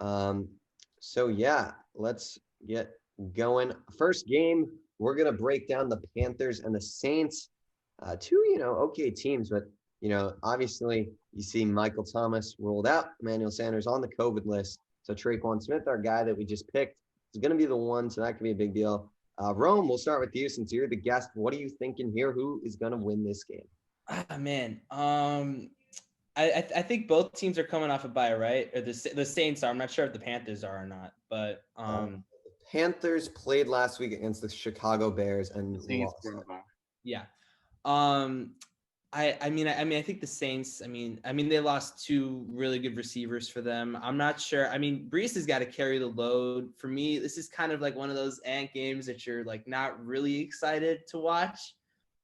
S1: So yeah, let's get going. First game, we're going to break down the Panthers and the Saints. Two, okay teams, but obviously you see Michael Thomas rolled out, Emmanuel Sanders on the COVID list. So Traquan Smith, our guy that we just picked, is going to be the one. So that could be a big deal. Rome, we'll start with you since you're the guest. What are you thinking here? Who is going to win this game?
S3: Man, I think both teams are coming off a bye, right? Or the Saints are. I'm not sure if the Panthers are or not, but
S1: the Panthers played last week against the Chicago Bears and lost.
S3: Yeah. I think the Saints, I mean, they lost 2 really good receivers for them. I'm not sure. I mean, Brees has got to carry the load. For me, this is kind of like one of those ant games that you're like not really excited to watch.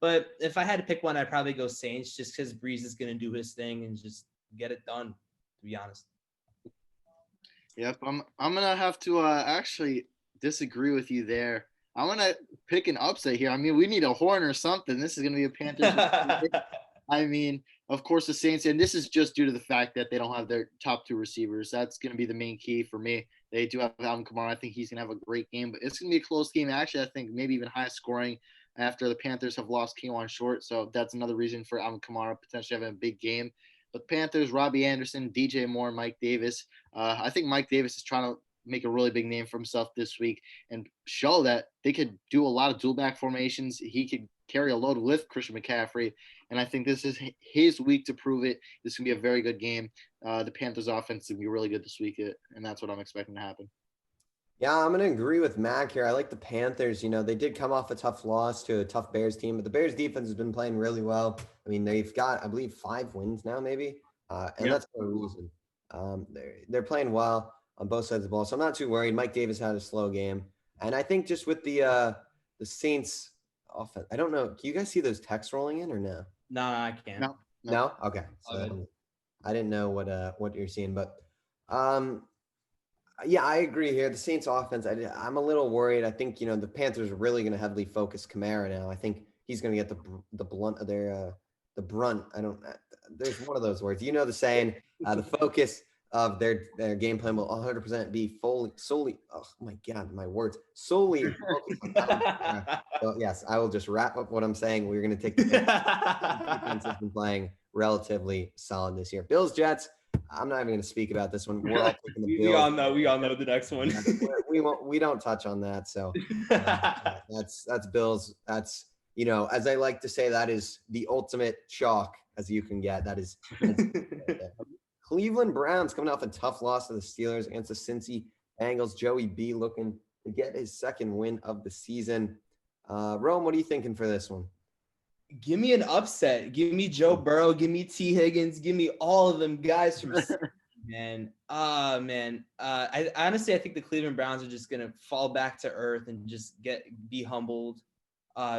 S3: But if I had to pick one, I'd probably go Saints just because Brees is going to do his thing and just get it done, to be honest.
S2: Yep, I'm gonna have to actually disagree with you there. I'm going to pick an upset here. I mean, we need a horn or something. This is going to be a Panthers. I mean, of course, the Saints, and this is just due to the fact that they don't have their top 2 receivers. That's going to be the main key for me. They do have Alvin Kamara. I think he's going to have a great game, but it's going to be a close game. Actually, I think maybe even high scoring after the Panthers have lost Keenan Short. So that's another reason for Alvin Kamara potentially having a big game. But Panthers, Robbie Anderson, DJ Moore, Mike Davis. I think Mike Davis is trying to make a really big name for himself this week and show that they could do a lot of dual back formations. He could carry a load with Christian McCaffrey. And I think this is his week to prove it. This is going to be a very good game. The Panthers offense is going to be really good this week. And that's what I'm expecting to happen.
S1: Yeah, I'm going to agree with Mac here. I like the Panthers. They did come off a tough loss to a tough Bears team, but the Bears defense has been playing really well. I mean, they've got, I believe, 5 wins now, maybe. And that's for a reason. They're playing well on both sides of the ball. So I'm not too worried. Mike Davis had a slow game. And I think just with the Saints offense, I don't know. Can you guys see those texts rolling in or no?
S3: No, I can't.
S1: No? Okay. So I didn't know what you're seeing, but yeah, I agree here. The Saints offense, I'm a little worried. I think, the Panthers are really going to heavily focus Kamara now. I think he's going to get the blunt of the brunt. there's one of those words. You know the saying, the focus of their game plan will 100% be solely. Oh my God, my words solely focused on that. So yes, I will just wrap up what I'm saying. We're going to take the defense has been playing relatively solid this year. Bills Jets. I'm not even going to speak about this one. We're all taking the Bills.
S3: We all know the next one.
S1: We don't touch on that. So that's Bills. That's, as I like to say, that is the ultimate chalk as you can get. That's Cleveland Browns coming off a tough loss to the Steelers against the Cincy Bengals. Joey B looking to get his second win of the season. Rome, what are you thinking for this one?
S3: Give me an upset. Give me Joe Burrow. Give me T. Higgins. Give me all of them guys from man. I honestly, I think the Cleveland Browns are just gonna fall back to earth and just be humbled.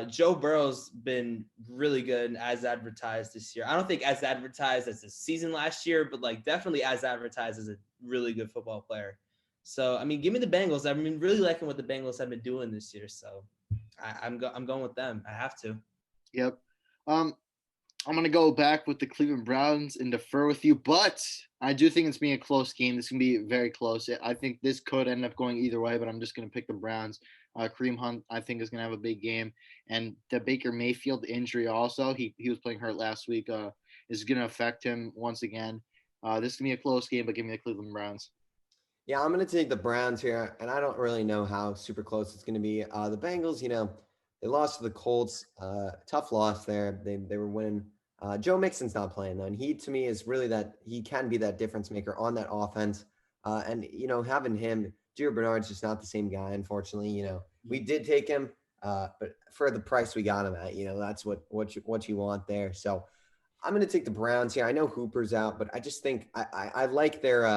S3: Joe Burrow's been really good as advertised this year. I don't think as advertised as the season last year, but like definitely as advertised as a really good football player. So I mean, give me the Bengals. I've been really liking what the Bengals have been doing this year. So I'm going with them. I have to.
S2: Yep. I'm going to go back with the Cleveland Browns and defer with you, but I do think it's being a close game. This can be very close. I think this could end up going either way, but I'm just going to pick the Browns. Kareem Hunt, I think, is going to have a big game. And the Baker Mayfield injury also, he was playing hurt last week, is going to affect him once again. This is going to be a close game, but give me the Cleveland Browns.
S1: Yeah, I'm going to take the Browns here, and I don't really know how super close it's going to be. The Bengals, they lost to the Colts. Tough loss there. They were winning. Joe Mixon's not playing though, and he to me is really he can be that difference maker on that offense. And having him, Gio Bernard's just not the same guy. Unfortunately, we did take him, but for the price we got him at, that's what you want there. So I'm going to take the Browns here. I know Hooper's out, but I just think I like their.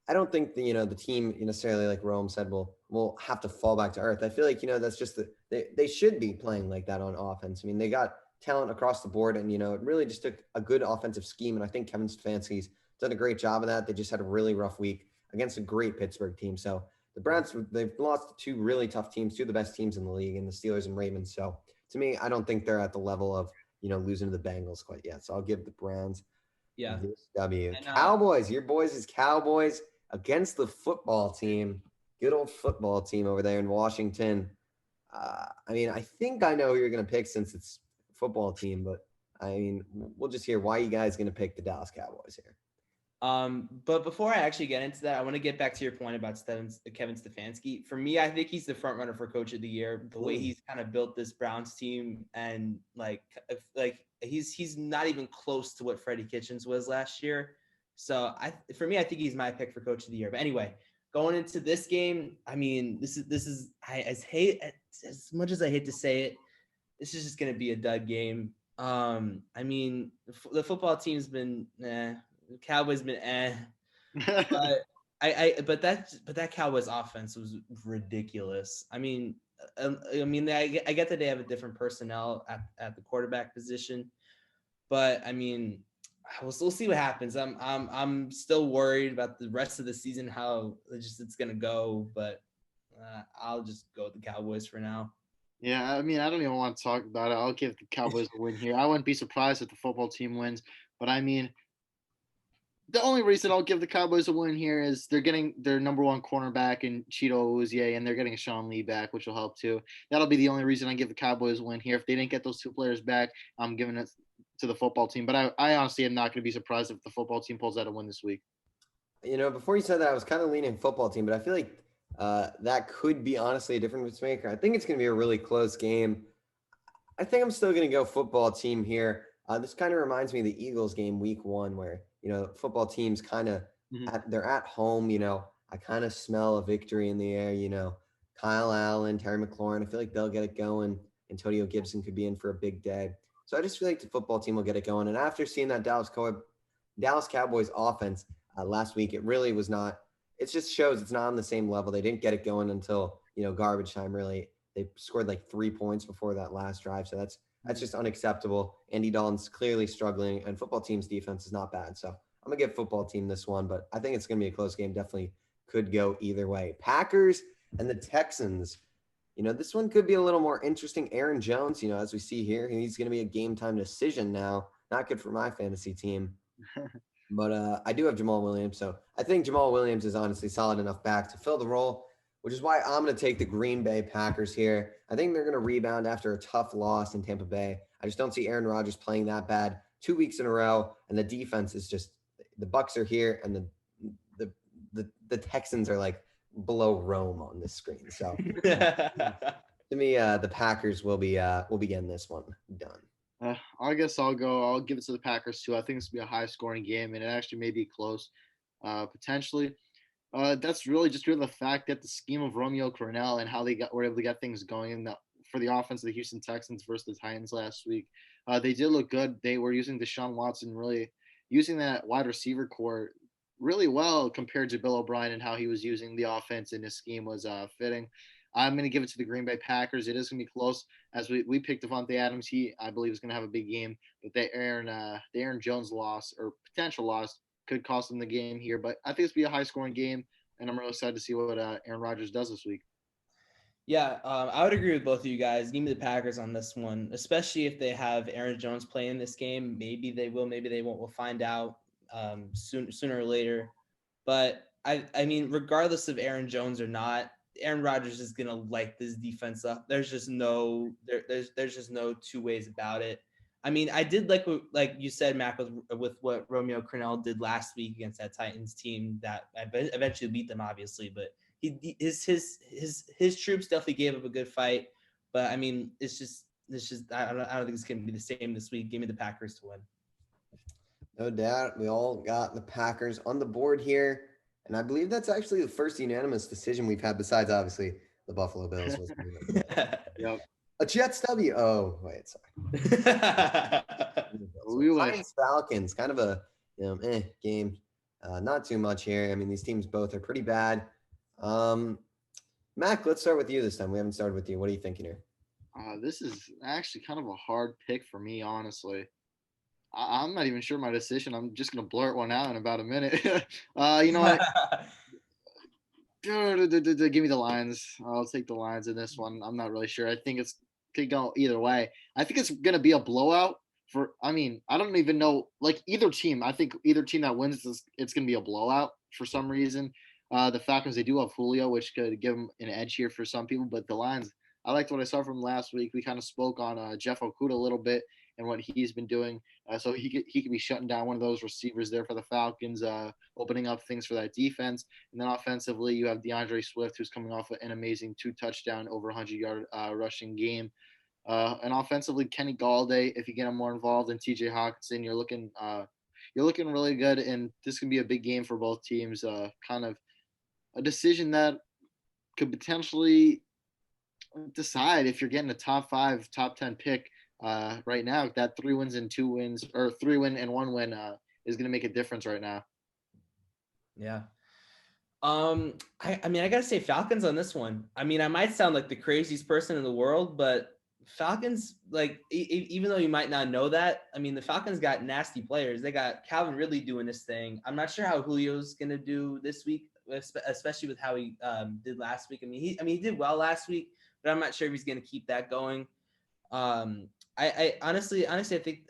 S1: I don't think the team necessarily, like Rome said, will have to fall back to earth. I feel like that's just they should be playing like that on offense. I mean, they got talent across the board, and it really just took a good offensive scheme, and I think Kevin Stefanski's done a great job of that. They just had a really rough week against a great Pittsburgh team. So the Browns, they've lost to two really tough teams, two of the best teams in the league, and the Steelers and Ravens. So to me, I don't think they're at the level of losing to the Bengals quite yet. So I'll give the Browns this W. And, Cowboys, your boys is Cowboys against the football team, good old football team over there in Washington. I mean, I think I know who you're going to pick since it's football team, but I mean, we'll just hear why you guys going to pick the Dallas Cowboys here.
S3: But before I actually get into that, I want to get back to your point about Kevin Stefanski. For me, I think he's the front runner for Coach of the Year. The way he's kind of built this Browns team, and like he's not even close to what Freddie Kitchens was last year. So for me, I think he's my pick for Coach of the Year. But anyway, going into this game, I mean, this is as much as I hate to say it, this is just going to be a dud game. I mean, the football team's been the Cowboys been but but that Cowboys offense was ridiculous. I mean, I get that they have a different personnel at the quarterback position, but I mean, we'll see what happens. I'm still worried about the rest of the season, how it's gonna go, but I'll just go with the Cowboys for now.
S2: Yeah, I mean, I don't even want to talk about it. I'll give the Cowboys a win here. I wouldn't be surprised if the football team wins, but I mean, the only reason I'll give the Cowboys a win here is they're getting their number one cornerback in Cheeto Awuzie, and they're getting Sean Lee back, which will help too. That'll be the only reason I give the Cowboys a win here. If they didn't get those two players back, I'm giving it to the football team. But I honestly am not going to be surprised if the football team pulls out a win this week.
S1: Before you said that, I was kind of leaning football team, but I feel like that could be honestly a difference maker. I think it's going to be a really close game. I think I'm still going to go football team here. This kind of reminds me of the Eagles game week 1 where, football teams kind of, they're at home, I kind of smell a victory in the air, Kyle Allen, Terry McLaurin, I feel like they'll get it going. Antonio Gibson could be in for a big day. So I just feel like the football team will get it going. And after seeing that Dallas Cowboys offense last week, it really was not, it just shows it's not on the same level. They didn't get it going until, garbage time really. They scored like 3 points before that last drive. So that's just unacceptable. Andy Dalton's clearly struggling, and football team's defense is not bad. So I'm going to give football team this one, but I think it's going to be a close game. Definitely could go either way. Packers and the Texans. This one could be a little more interesting. Aaron Jones, as we see here, he's going to be a game time decision now. Not good for my fantasy team. But I do have Jamal Williams. So I think Jamal Williams is honestly solid enough back to fill the role, which is why I'm going to take the Green Bay Packers here. I think they're going to rebound after a tough loss in Tampa Bay. I just don't see Aaron Rodgers playing that bad 2 weeks in a row. And the defense is just the Bucs are here and the Texans are like below Rome on this screen. So to me, the Packers will be getting this one done.
S2: I guess I'll go. I'll give it to the Packers too. I think this will be a high-scoring game, and it actually may be close, potentially. That's really just due to the fact that the scheme of Romeo Cornell and how they were able to get things going for the offense of the Houston Texans versus the Titans last week. They did look good. They were using Deshaun Watson, really using that wide receiver core really well compared to Bill O'Brien and how he was using the offense and his scheme was fitting. I'm going to give it to the Green Bay Packers. It is going to be close. As we picked Devontae Adams, I believe is going to have a big game. But the Aaron Jones loss or potential loss could cost them the game here. But I think it's going to be a high-scoring game, and I'm really excited to see what Aaron Rodgers does this week.
S3: Yeah, I would agree with both of you guys. Give me the Packers on this one, especially if they have Aaron Jones playing this game. Maybe they will, maybe they won't. We'll find out sooner or later. But I mean, regardless of Aaron Jones or not, Aaron Rodgers is gonna light this defense up. There's just no there's just no two ways about it. I mean, I did like you said, Mac, with what Romeo Cornell did last week against that Titans team that eventually beat them, obviously. But his troops definitely gave up a good fight. But I mean, it's just I don't think it's gonna be the same this week. Give me the Packers to win.
S1: No doubt. We all got the Packers on the board here. And I believe that's actually the first unanimous decision we've had, besides obviously the Buffalo Bills.
S2: Yep.
S1: A Jets W. Oh, wait, sorry. Lions Falcons, kind of a game. Not too much here. I mean, these teams both are pretty bad. Mac, let's start with you this time. We haven't started with you. What are you thinking here?
S2: This is actually kind of a hard pick for me, honestly. I'm not even sure my decision. I'm just going to blurt one out in about a minute. You know what? Give me the Lions. I'll take the Lions in this one. I'm not really sure. I think it could go either way. I think it's going to be a blowout I don't even know, like either team. I think either team that wins this, it's going to be a blowout for some reason. The Falcons, they do have Julio, which could give them an edge here for some people, but the Lions, I liked what I saw from last week. We kind of spoke on Jeff Okudah a little bit and what he's been doing. So he could be shutting down one of those receivers there for the Falcons, opening up things for that defense. And then offensively, you have DeAndre Swift, who's coming off an amazing 2-touchdown, over 100-yard rushing game. And offensively, Kenny Galladay, if you get him more involved, and TJ Hawkinson, you're looking really good. And this can be a big game for both teams. Kind of a decision that could potentially decide if you're getting a top 5, top 10 pick. Right now, that 3 wins and 2 wins, or 3 win and 1 win, is going to make a difference right now.
S3: Yeah. I mean, I gotta say Falcons on this one. I mean, I might sound like the craziest person in the world, but Falcons, like, even though you might not know that, I mean, the Falcons got nasty players. They got Calvin Ridley doing this thing. I'm not sure how Julio's gonna do this week, especially with how he did last week. I mean, he did well last week, but I'm not sure if he's gonna keep that going. I honestly, I think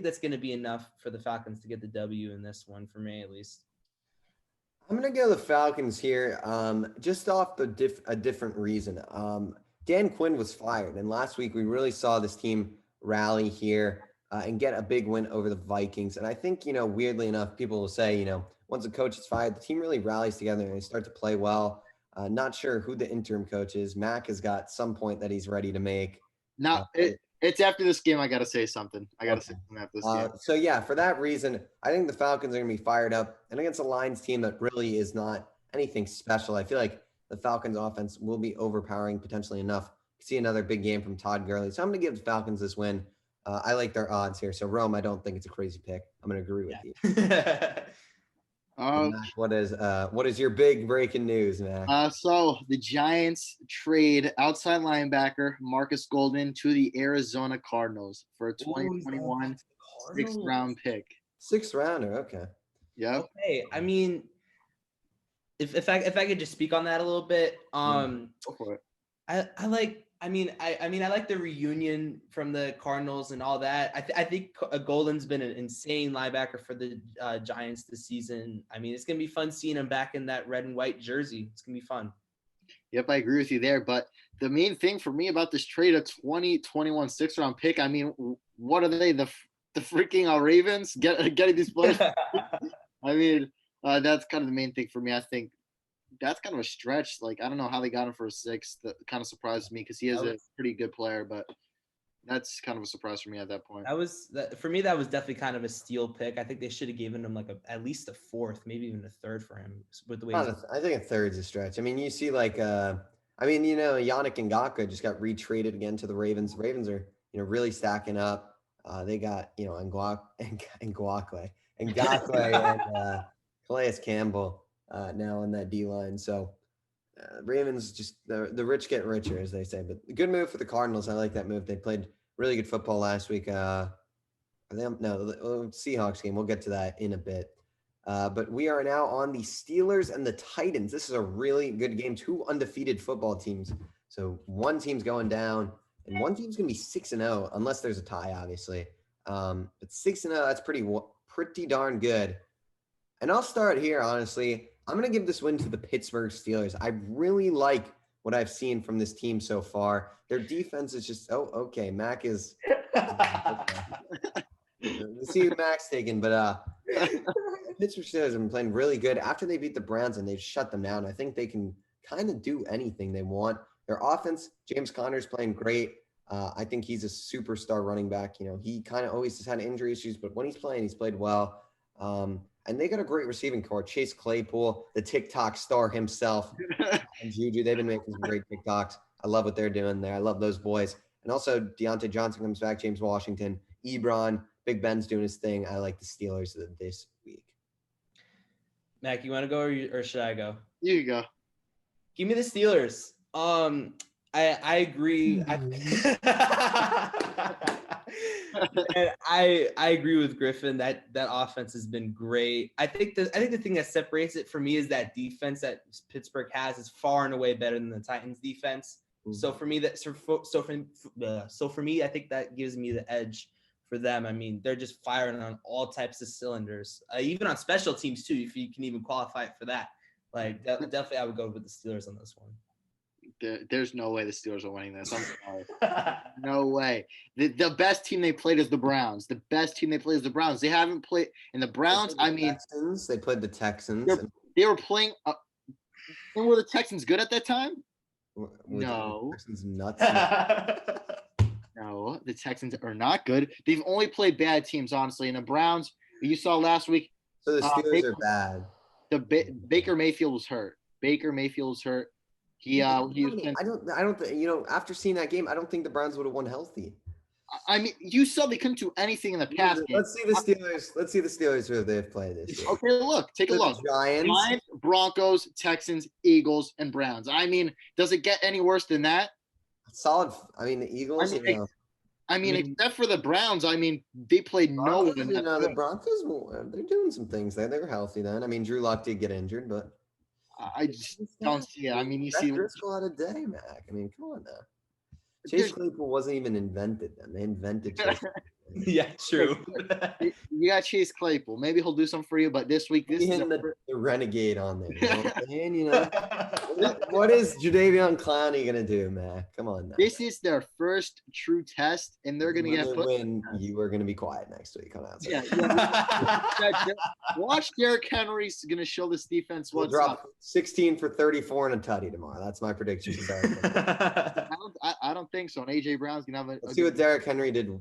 S3: that's going to be enough for the Falcons to get the W in this one, for me at least.
S1: I'm going to go the Falcons here, just off a different reason. Dan Quinn was fired, and last week we really saw this team rally here and get a big win over the Vikings. And I think, weirdly enough, people will say, once a coach is fired, the team really rallies together and they start to play well. Not sure who the interim coach is. Mac has got some point that he's ready to make.
S2: Now, it's after this game. I got to say something. Say something after this game.
S1: So, yeah, for that reason, I think the Falcons are going to be fired up. And against a Lions team that really is not anything special, I feel like the Falcons offense will be overpowering potentially enough to see another big game from Todd Gurley. So I'm going to give the Falcons this win. I like their odds here. So, Rome, I don't think it's a crazy pick. I'm going to agree with you. Mac, what is your big breaking news, Mac?
S2: So the Giants trade outside linebacker Marcus Golden to the Arizona Cardinals for a 2021 6th-round pick.
S1: 6th rounder, okay.
S2: Yep.
S3: Okay, I mean, if I could just speak on that a little bit,
S2: Go for it.
S3: I like I mean, I like the reunion from the Cardinals and all that. I think Golden's been an insane linebacker for the Giants this season. I mean, it's gonna be fun seeing him back in that red and white jersey. It's gonna be fun.
S2: Yep, I agree with you there. But the main thing for me about this trade, a 2021 6th-round pick, I mean, what are they? The freaking Ravens getting these players? I mean, that's kind of the main thing for me. I think that's kind of a stretch. Like, I don't know how they got him for a 6th. That kind of surprised me because he is a pretty good player, but that's kind of a surprise for me at that point.
S3: For me, that was definitely kind of a steal pick. I think they should have given him like at least a 4th, maybe even a 3rd for him with the way.
S1: I think a 3rd's a stretch. I mean, you see like Yannick Ngakoue just got retraded again to the Ravens. The Ravens are really stacking up. They got Ngakoue and Calais Campbell now on that D line. So Ravens just the rich get richer, as they say. But good move for the Cardinals. I like that move. They played really good football last week. The Seahawks game. We'll get to that in a bit. But we are now on the Steelers and the Titans. This is a really good game. 2 undefeated football teams. So one team's going down, and one team's going to be 6-0, unless there's a tie, obviously. But 6-0, that's pretty darn good. And I'll start here, honestly. I'm going to give this win to the Pittsburgh Steelers. I really like what I've seen from this team so far. Their defense is just, okay. Mac is Let's see who Mac's taking, but Pittsburgh Steelers have been playing really good after they beat the Browns and they've shut them down. I think they can kind of do anything they want. Their offense, James Conner's playing great. I think he's a superstar running back. He kind of always has had injury issues, but when he's playing, he's played well. And they got a great receiving core. Chase Claypool, the TikTok star himself, and Juju. They've been making some great TikToks. I love what they're doing there. I love those boys. And also Deontay Johnson comes back, James Washington, Ebron, Big Ben's doing his thing. I like the Steelers this week.
S3: Mac, you want to go or should I go?
S2: You go.
S3: Give me the Steelers. I agree. And I agree with Griffin that offense has been great. I think the thing that separates it for me is that defense that Pittsburgh has is far and away better than the Titans defense. Mm-hmm. So for me, I think that gives me the edge for them. I mean, they're just firing on all types of cylinders, even on special teams too, if you can even qualify it for that. Like definitely I would go with the Steelers on this one.
S2: There's no way the Steelers are winning this. I'm sorry. No way. The best team they played is the Browns. The best team they played is the Browns. They haven't played – and the Browns,
S1: Texans. They played the Texans.
S2: They were playing and were the Texans good at that time? No.
S1: The Texans nuts.
S2: No, the Texans are not good. They've only played bad teams, honestly. And the Browns, you saw last week.
S1: So the Steelers are bad.
S2: Baker Mayfield was hurt. He
S1: I don't think after seeing that game, I don't think the Browns would have won healthy.
S2: I mean, you saw they couldn't do anything in the past game.
S1: Let's see the Steelers. Let's see the Steelers who they've played this year.
S2: Okay, take a look. Giants, Broncos, Texans, Eagles, and Browns. I mean, does it get any worse than that?
S1: Solid. I mean, the Eagles.
S2: Except for the Browns. I mean, they played no one.
S1: The Broncos. They're doing some things there. They were healthy then. I mean, Drew Lock did get injured, but
S2: I just don't see it. I mean, you see
S1: Driscoll out of day, Mac. I mean, come on now. Chase Claypool wasn't even invented then. They invented Chase.
S3: Yeah, true.
S2: You got Chase Claypool. Maybe he'll do something for you, but this week, this is
S1: the renegade on there. What is Jadeveon Clowney gonna do, Mac? Come on now.
S2: This is their first true test, and they're gonna get put.
S1: When you are gonna be quiet next week. Come out.
S2: Yeah. Watch Derrick Henry's gonna show this defense what's
S1: up. 16 for 34 and a tutty tomorrow. That's my prediction for Derrick.
S2: I don't think so. And AJ Brown's gonna have
S1: Let's see what Derrick Henry did.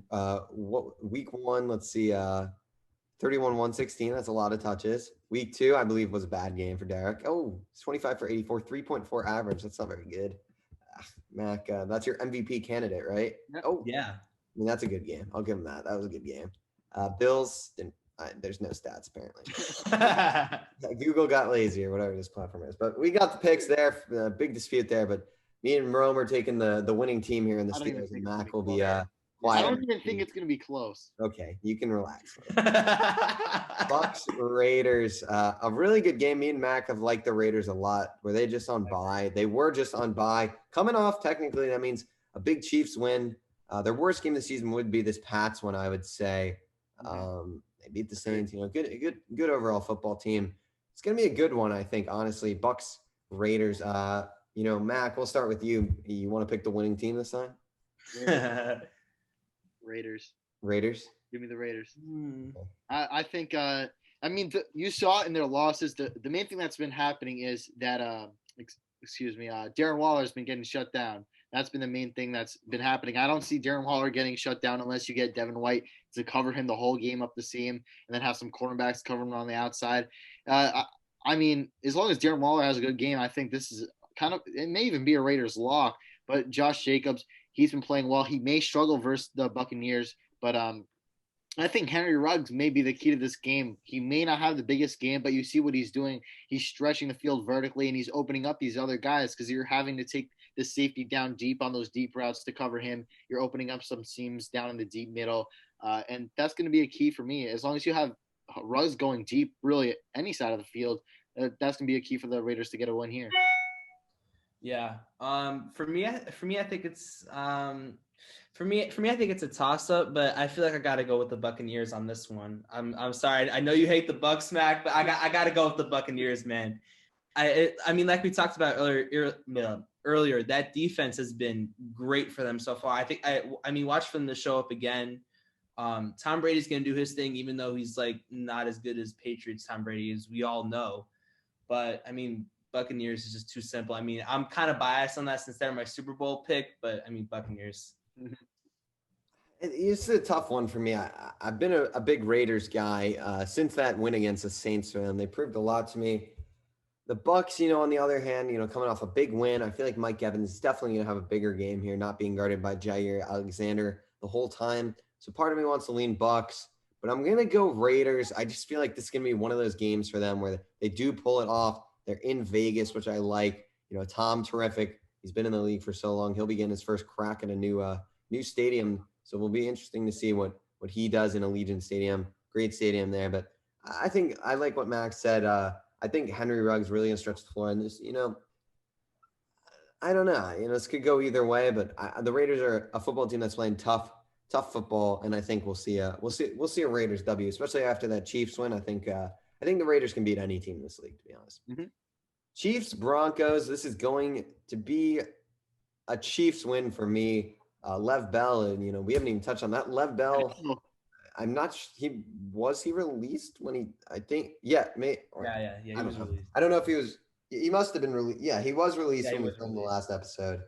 S1: Week 1, let's see, 31-116. That's a lot of touches. Week 2, I believe, was a bad game for Derrick. Oh, it's 25 for 84, 3.4 average. That's not very good. Mac, that's your MVP candidate, right?
S3: Oh, yeah.
S1: I mean, that's a good game. I'll give him that. That was a good game. Bills, there's no stats, apparently. Google got lazy or whatever this platform is. But we got the picks there. Big dispute there. But me and Rome are taking the winning team here in the Steelers, and Mac will be quiet.
S2: I don't even think it's going to be close.
S1: Okay, you can relax. Bucks Raiders, a really good game. Me and Mac have liked the Raiders a lot. Were they just on bye? They were just on bye. Coming off, technically, that means a big Chiefs win. Their worst game of the season would be this Pats one, I would say. They beat the Saints. Good overall football team. It's gonna be a good one, I think. Honestly, Bucks, Raiders. Mac, we'll start with you. You want to pick the winning team this time?
S2: Raiders.
S1: Raiders.
S2: Give me the Raiders. I think. You saw it in their losses. The main thing that's been happening is that Darren Waller's been getting shut down. That's been the main thing that's been happening. I don't see Darren Waller getting shut down unless you get Devin White to cover him the whole game up the seam and then have some cornerbacks cover him on the outside. As long as Darren Waller has a good game, I think this is it may even be a Raiders lock. But Josh Jacobs, he's been playing well. He may struggle versus the Buccaneers, but I think Henry Ruggs may be the key to this game. He may not have the biggest game, but you see what he's doing. He's stretching the field vertically, and he's opening up these other guys because you're having to take the safety down deep on those deep routes to cover him. You're opening up some seams down in the deep middle, and that's going to be a key for me. As long as you have Ruggs going deep, really any side of the field, that's going to be a key for the Raiders to get a win here.
S3: Yeah. For me, I think it's For me, I think it's a toss-up, but I feel like I got to go with the Buccaneers on this one. I'm sorry. I know you hate the Bucs, Mac, but I got to go with the Buccaneers, man. Like we talked about earlier, that defense has been great for them so far. Watch for them to show up again. Tom Brady's going to do his thing, even though he's like not as good as Patriots Tom Brady is, we all know. But Buccaneers is just too simple. I'm kind of biased on that since they're my Super Bowl pick, but Buccaneers.
S1: It's a tough one for me. I've been a big Raiders guy since that win against the Saints for them. They proved a lot to me. The Bucs, on the other hand, coming off a big win, I feel like Mike Evans is definitely going to have a bigger game here, not being guarded by Jair Alexander the whole time. So part of me wants to lean Bucs, but I'm going to go Raiders. I just feel like this is going to be one of those games for them where they do pull it off. They're in Vegas, which I like. Tom, terrific. He's been in the league for so long. He'll be getting his first crack at a new stadium. So it will be interesting to see what he does in Allegiant Stadium. Great stadium there. But I think I like what Max said. I think Henry Ruggs really going to stretch the floor. And this, I don't know. This could go either way. But the Raiders are a football team that's playing tough football. And I think we'll see a Raiders W, especially after that Chiefs win. I think the Raiders can beat any team in this league, to be honest. Mm-hmm. Chiefs, Broncos. This is going to be a Chiefs win for me. Lev Bell, and we haven't even touched on that. Lev Bell, I'm not. He released when he? I think He was released. I don't know if he was. He must have been released. Yeah, he was released when we filmed the last episode.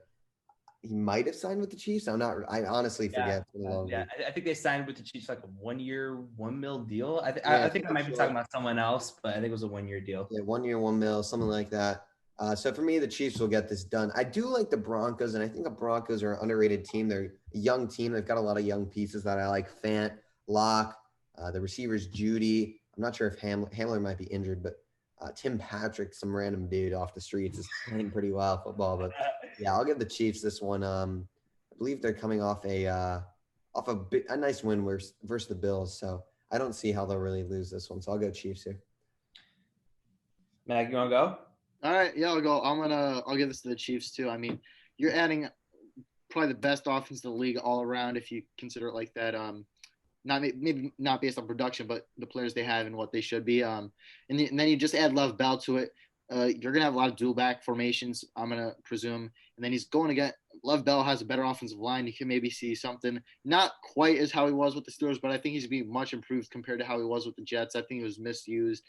S1: He might have signed with the Chiefs. I honestly forget.
S3: I think they signed with the Chiefs like a 1 year, $1 million deal. I think I might be talking about someone else, but I think it was a 1 year deal.
S1: Yeah, 1 year, $1 million, something like that. So for me, the Chiefs will get this done. I do like the Broncos, and I think the Broncos are an underrated team. They're a young team. They've got a lot of young pieces that I like. Fant, Locke, the receivers, Judy. I'm not sure if Hamler might be injured, but Tim Patrick, some random dude off the streets, is playing pretty well football. But yeah, I'll give the Chiefs this one. I believe they're coming off a nice win versus the Bills, so I don't see how they'll really lose this one. So I'll go Chiefs here.
S3: Mag, you want to go?
S2: All right, yeah, I'll go. I'll give this to the Chiefs too. You're adding probably the best offense in the league all around if you consider it like that. Maybe not based on production, but the players they have and what they should be. And then you just add Lev Bell to it. You're gonna have a lot of dual back formations, I'm gonna presume. And then he's going to get Lev Bell has a better offensive line. You can maybe see something not quite as how he was with the Steelers, but I think he's being much improved compared to how he was with the Jets. I think he was misused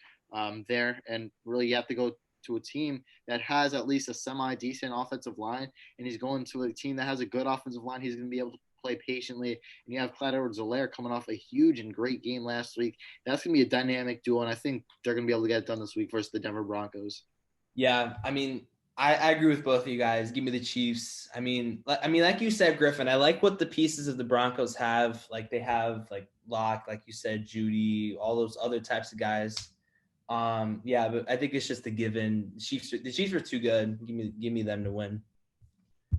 S2: there, and really you have to go to a team that has at least a semi-decent offensive line, and he's going to a team that has a good offensive line. He's going to be able to play patiently, and you have Clyde Edwards-Helaire coming off a huge and great game last week. That's going to be a dynamic duo, and I think they're going to be able to get it done this week versus the Denver Broncos.
S3: Yeah, I agree with both of you guys. Give me the Chiefs. Like you said, Griffin, I like what the pieces of the Broncos have. Like they have like Locke, like you said, Judy, all those other types of guys. But I think it's just a given. The Chiefs are too good. Give me them to win.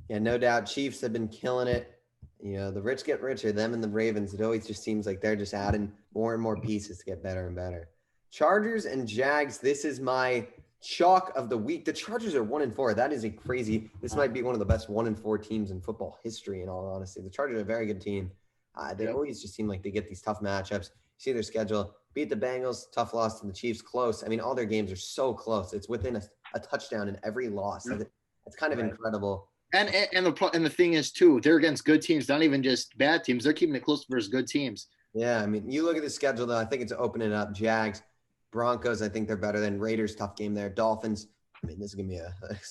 S1: Yeah, no doubt. Chiefs have been killing it. The rich get richer. Them and the Ravens. It always just seems like they're just adding more and more pieces to get better and better. Chargers and Jags. This is my Chalk of the week. The Chargers are 1-4. That is a crazy. This might be one of the best 1-4 teams in football history. In all honesty, the Chargers are a very good team. They always just seem like they get these tough matchups. You see their schedule: beat the Bengals, tough loss to the Chiefs, close. I mean, all their games are so close. It's within a touchdown in every loss. It's kind of incredible.
S2: And the thing is too, they're against good teams, not even just bad teams. They're keeping it close versus good teams.
S1: Yeah, I mean, you look at the schedule though. I think it's opening up. Jags, Broncos. I think they're better than Raiders. Tough game there. Dolphins. I mean, this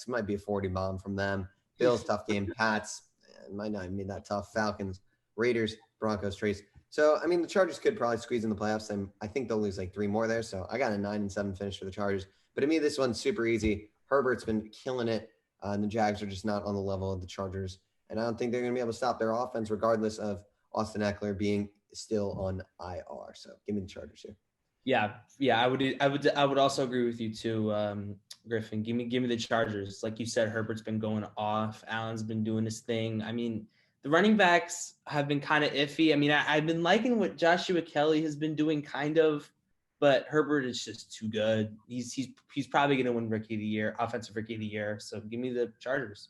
S1: might be a 40 bomb from them. Bills, tough game. Pats, it might not even be that tough. Falcons, Raiders, Broncos, Trace. So, I mean, the Chargers could probably squeeze in the playoffs. I think they'll lose like 3 more there. So I got a 9-7 finish for the Chargers. But to me, this one's super easy. Herbert's been killing it. And the Jags are just not on the level of the Chargers. And I don't think they're going to be able to stop their offense, regardless of Austin Eckler being still on IR. So give me the Chargers here.
S3: Yeah. I would also agree with you too, Griffin. Give me the Chargers. Like you said, Herbert's been going off. Allen's been doing his thing. I mean, the running backs have been kind of iffy. I mean, I've been liking what Joshua Kelly has been doing, kind of, but Herbert is just too good. He's probably going to win Rookie of the Year, Offensive Rookie of the Year. So give me the Chargers.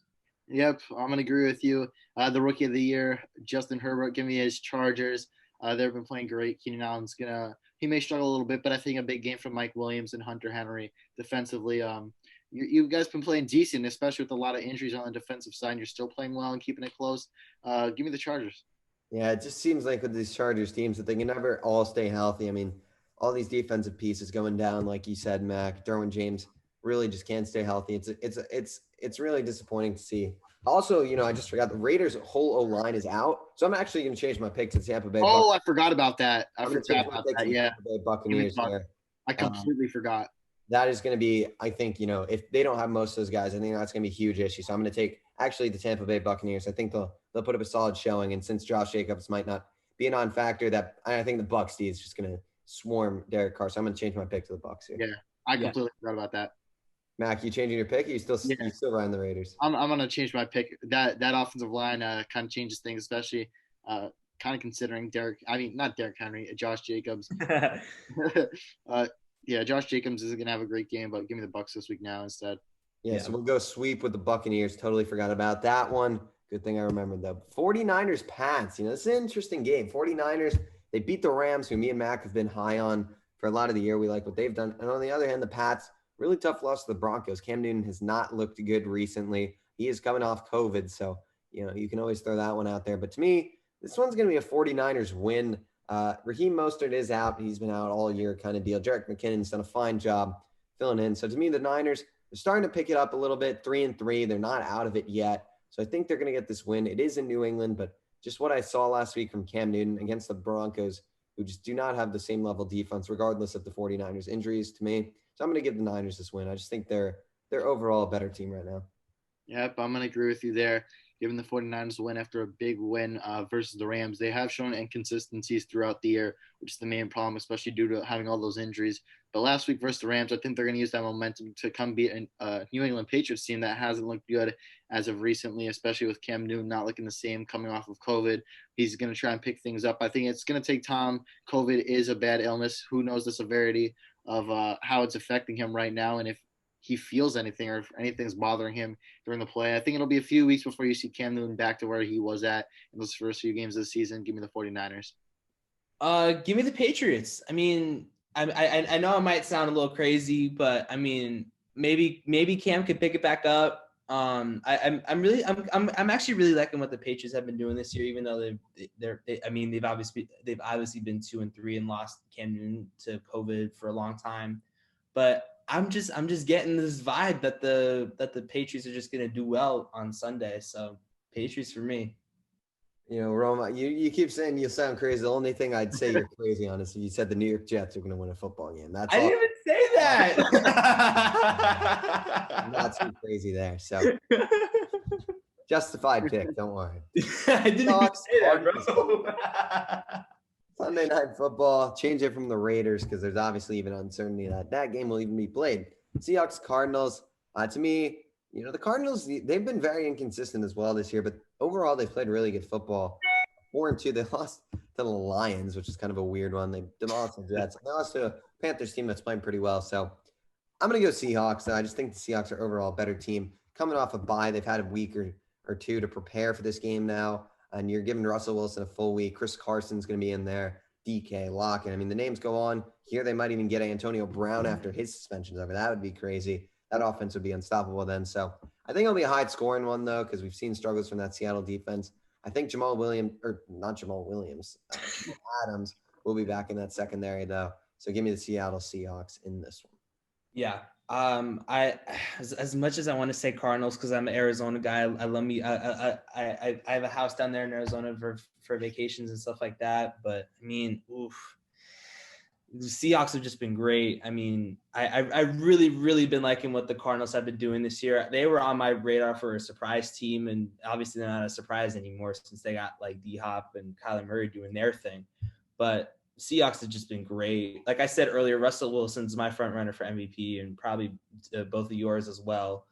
S2: Yep, I'm going to agree with you. The Rookie of the Year, Justin Herbert, give me his Chargers. They've been playing great. Keenan Allen's he may struggle a little bit, but I think a big game from Mike Williams and Hunter Henry defensively. You guys been playing decent, especially with a lot of injuries on the defensive side. You're still playing well and keeping it close. Give me the Chargers.
S1: Yeah, it just seems like with these Chargers teams that they can never all stay healthy. I mean, all these defensive pieces going down, like you said, Mac, Derwin James really just can't stay healthy. It's really disappointing to see. Also, I just forgot the Raiders' whole O-line is out, so I'm actually going to change my pick to Tampa Bay.
S2: I forgot about that.
S1: I forgot about that. Yeah, Tampa Bay Buccaneers there.
S2: I completely forgot.
S1: That is going to be, I think, if they don't have most of those guys, I think that's going to be a huge issue. So I'm going to take actually the Tampa Bay Buccaneers. I think they'll put up a solid showing, and since Josh Jacobs might not be a non-factor, that I think the Bucs D is just going to swarm Derek Carr. So I'm going to change my pick to the Bucs here.
S2: Yeah, I completely forgot about that.
S1: Mac, you changing your pick? Or you still riding the Raiders?
S2: I'm gonna change my pick. That offensive line kind of changes things, especially kind of considering not Derek Henry, Josh Jacobs. Josh Jacobs is gonna have a great game, but give me the Bucs this week now instead.
S1: Yeah, so we'll go sweep with the Buccaneers. Totally forgot about that one. Good thing I remembered though. 49ers Pats. This is an interesting game. 49ers, they beat the Rams, who me and Mac have been high on for a lot of the year. We like what they've done. And on the other hand, the Pats, really tough loss to the Broncos. Cam Newton has not looked good recently. He is coming off COVID, so you can always throw that one out there. But to me, this one's going to be a 49ers win. Raheem Mostert is out. He's been out all year kind of deal. Jerick McKinnon's done a fine job filling in. So to me, the Niners are starting to pick it up a little bit, 3-3. They're not out of it yet. So I think they're going to get this win. It is in New England, but just what I saw last week from Cam Newton against the Broncos, who just do not have the same level of defense, regardless of the 49ers injuries to me. So I'm going to give the Niners this win. I just think they're overall a better team right now.
S2: Yep, I'm going to agree with you there. Giving the 49ers a win after a big win versus the Rams. They have shown inconsistencies throughout the year, which is the main problem, especially due to having all those injuries. But last week versus the Rams, I think they're going to use that momentum to come beat a New England Patriots team that hasn't looked good as of recently, especially with Cam Newton not looking the same coming off of COVID. He's going to try and pick things up. I think it's going to take time. COVID is a bad illness. Who knows the severity of how it's affecting him right now, and if he feels anything or if anything's bothering him during the play. I think it'll be a few weeks before you see Cam Newton back to where he was at in those first few games of the season. Give me the 49ers.
S3: Give me the Patriots. I mean, I know it might sound a little crazy, but I mean, maybe Cam could pick it back up. I'm actually really liking what the Patriots have been doing this year, even though they've obviously been 2-3 and lost Cam Newton to COVID for a long time, but I'm just getting this vibe that the Patriots are just gonna do well on Sunday. So Patriots for me.
S1: Roma, you keep saying you sound crazy. The only thing I'd say you're crazy on is you said the New York Jets are gonna win a football game. I
S3: didn't even say that.
S1: I'm not too crazy there. So justified pick. Don't worry.
S3: I didn't even say that, bro.
S1: Sunday Night Football, change it from the Raiders because there's obviously even uncertainty that game will even be played. Seahawks, Cardinals. To me, the Cardinals, they've been very inconsistent as well this year, but overall they've played really good football. 4-2, they lost to the Lions, which is kind of a weird one. They demolished the Jets. They lost to a Panthers team that's playing pretty well. So I'm going to go Seahawks. I just think the Seahawks are overall a better team. Coming off a bye, they've had a week or two to prepare for this game now. And you're giving Russell Wilson a full week. Chris Carson's going to be in there. DK, Lockett. I mean, the names go on. Here they might even get Antonio Brown after his suspension's over. That would be crazy. That offense would be unstoppable then. So I think it'll be a high-scoring one, though, because we've seen struggles from that Seattle defense. I think Jamal Adams will be back in that secondary, though. So give me the Seattle Seahawks in this one.
S3: Yeah. I as much as I want to say Cardinals because I'm an Arizona guy. I love me. I have a house down there in Arizona for vacations and stuff like that. But I mean, the Seahawks have just been great. I mean, I really been liking what the Cardinals have been doing this year. They were on my radar for a surprise team, and obviously they're not a surprise anymore since they got like D-Hop and Kyler Murray doing their thing. But Seahawks have just been great. Like I said earlier, Russell Wilson's my front runner for MVP and probably both of yours as well.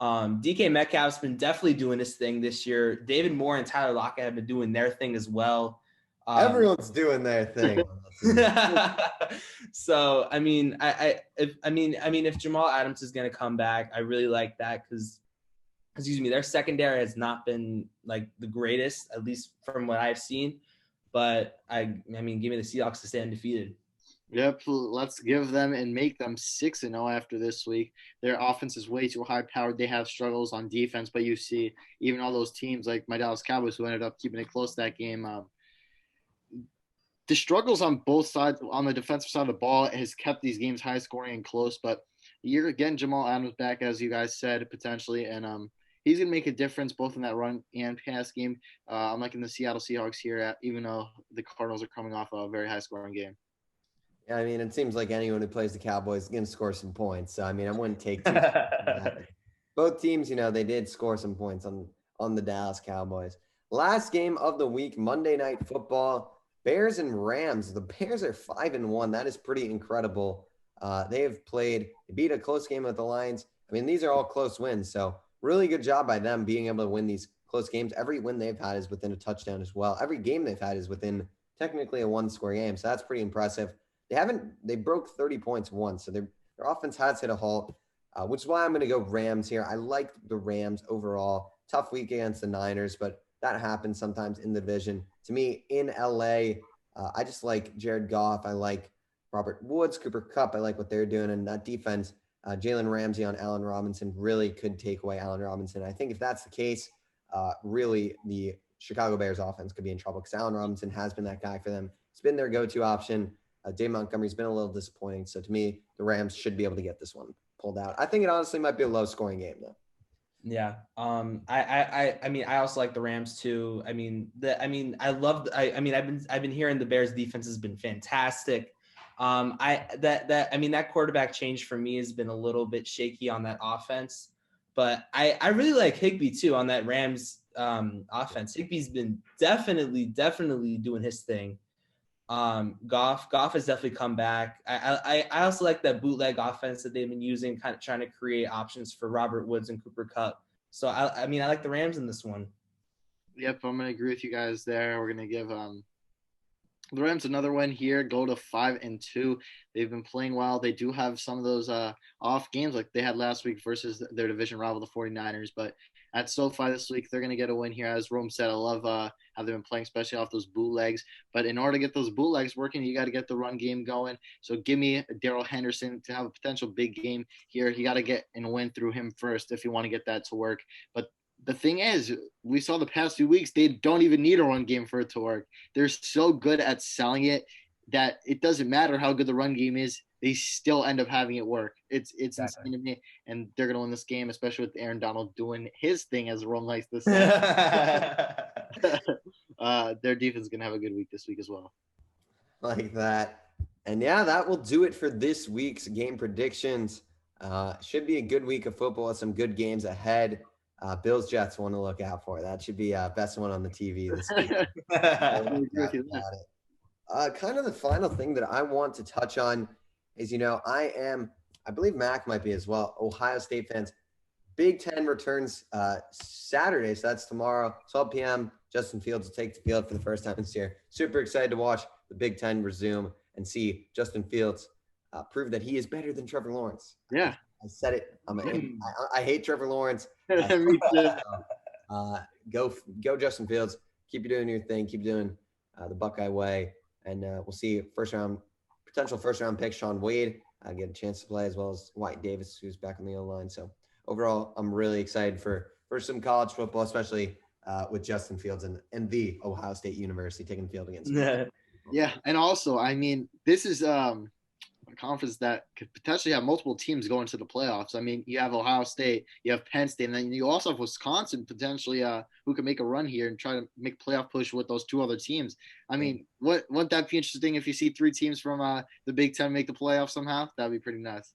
S3: DK Metcalf's been definitely doing his thing this year. David Moore and Tyler Lockett have been doing their thing as well.
S1: Everyone's doing their thing.
S3: So I mean, if Jamal Adams is going to come back, I really like that because, their secondary has not been like the greatest, at least from what I've seen. But I mean, give me the Seahawks to stay undefeated.
S2: Yep, let's give them and make them 6-0 after this week. Their offense is way too high-powered. They have struggles on defense, but you see even all those teams like my Dallas Cowboys who ended up keeping it close that game. The struggles on both sides, on the defensive side of the ball, has kept these games high-scoring and close. But you're again Jamal Adams back, as you guys said, potentially, and he's going to make a difference both in that run and pass game. I'm liking the Seattle Seahawks here, even though the Cardinals are coming off a very high-scoring game.
S1: Yeah, I mean, it seems like anyone who plays the Cowboys is going to score some points. So, I mean, I wouldn't take too much from that. Both teams, they did score some points on the Dallas Cowboys. Last game of the week, Monday Night Football, Bears and Rams. The Bears are 5-1. That is pretty incredible. They beat a close game with the Lions. I mean, these are all close wins. So, really good job by them being able to win these close games. Every win they've had is within a touchdown as well. Every game they've had is within technically a one-score game. So, that's pretty impressive. They broke 30 points once, so their offense has hit a halt, which is why I'm going to go Rams here. I like the Rams overall. Tough week against the Niners, but that happens sometimes in the division. To me, in LA, I just like Jared Goff. I like Robert Woods, Cooper Kupp. I like what they're doing, and that defense, Jalen Ramsey on Allen Robinson really could take away Allen Robinson. I think if that's the case, really the Chicago Bears offense could be in trouble because Allen Robinson has been that guy for them. It's been their go-to option. Dave Montgomery's been a little disappointing. So to me, the Rams should be able to get this one pulled out. I think it honestly might be a low scoring game though.
S3: Yeah. I mean, I also like the Rams too. I've been hearing the Bears defense has been fantastic. That quarterback change for me has been a little bit shaky on that offense, but I really like Higbee too on that Rams offense. Higbee's been definitely doing his thing. Goff has definitely come back. I also like that bootleg offense that they've been using, kind of trying to create options for Robert Woods and Cooper Kupp. So I like the Rams in this one.
S2: Yep, I'm gonna agree with you guys there. We're gonna give the Rams another win here, go to 5-2. They've been playing well. They do have some of those off games like they had last week versus their division rival, the 49ers, but at SoFi this week, they're going to get a win here. As Rome said, I love how they've been playing, especially off those bootlegs. But in order to get those bootlegs working, you got to get the run game going. So give me Darrell Henderson to have a potential big game here. You got to get and win through him first if you want to get that to work. But the thing is, we saw the past few weeks, they don't even need a run game for it to work. They're so good at selling it that it doesn't matter how good the run game is. They still end up having it work. It's exactly insane to me. And they're going to win this game, especially with Aaron Donald doing his thing, as Rome likes to say. Their defense is going to have a good week this week as well.
S1: Like that. And yeah, that will do it for this week's game predictions. Should be a good week of football with some good games ahead. Bills Jets one to look out for. That should be best one on the TV this week. Kind of the final thing that I want to touch on is, I believe Mac might be as well, Ohio State fans. Big Ten returns Saturday, so that's tomorrow, 12 p.m. Justin Fields will take the field for the first time this year. Super excited to watch the Big Ten resume and see Justin Fields prove that he is better than Trevor Lawrence.
S2: Yeah.
S1: I said it. I hate Trevor Lawrence.
S2: Me too.
S1: Go Justin Fields. Keep doing your thing. Keep doing the Buckeye way. And we'll see potential first round pick Sean Wade get a chance to play, as well as White Davis, who's back on the O-line. So overall, I'm really excited for some college football, especially with Justin Fields and the Ohio State University taking the field against him.
S2: Yeah, and also, I mean, this is a conference that could potentially have multiple teams going to the playoffs. I mean, you have Ohio State, you have Penn State, and then you also have Wisconsin potentially who could make a run here and try to make playoff push with those two other teams. I mean, wouldn't that be interesting if you see three teams from the Big Ten make the playoffs somehow? That'd be pretty nuts.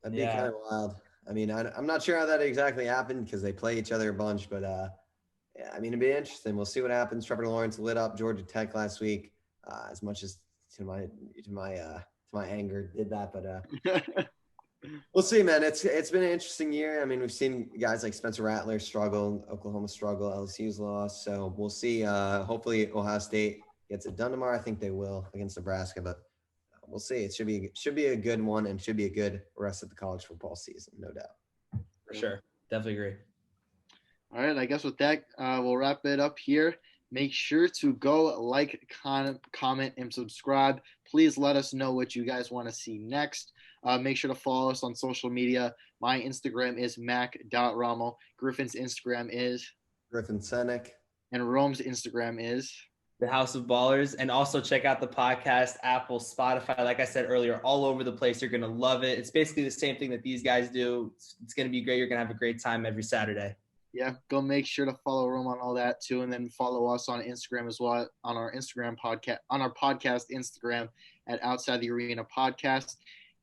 S1: That'd be kind of wild. I mean, I'm not sure how that exactly happened because they play each other a bunch, but yeah, I mean, it'd be interesting. We'll see what happens. Trevor Lawrence lit up Georgia Tech last week, as much as to my anger did that, but we'll see, man. It's been an interesting year. I mean, we've seen guys like Spencer Rattler struggle, Oklahoma struggle, LSU's lost. So we'll see. Hopefully Ohio State gets it done tomorrow. I think they will against Nebraska, but we'll see. It should be a good one and should be a good rest of the college football season, no doubt.
S3: For sure. Definitely agree.
S2: All right, I guess with that, we'll wrap it up here. Make sure to go like, comment, and subscribe. Please let us know what you guys want to see next. Make sure to follow us on social media. My Instagram is mac.rommel. Griffin's Instagram is
S1: Griffin Senek.
S2: And Rome's Instagram is
S3: The House of Ballers. And also check out the podcast, Apple, Spotify. Like I said earlier, all over the place. You're going to love it. It's basically the same thing that these guys do. It's going to be great. You're going to have a great time every Saturday.
S2: Yeah, go make sure to follow Rome on all that too, and then follow us on Instagram as well on our Instagram podcast, on our podcast Instagram at Outside the Arena Podcast.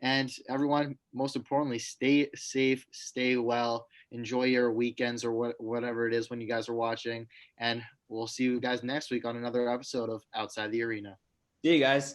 S2: And everyone, most importantly, stay safe, stay well, enjoy your weekends or whatever it is when you guys are watching, and we'll see you guys next week on another episode of Outside the Arena.
S3: See you guys.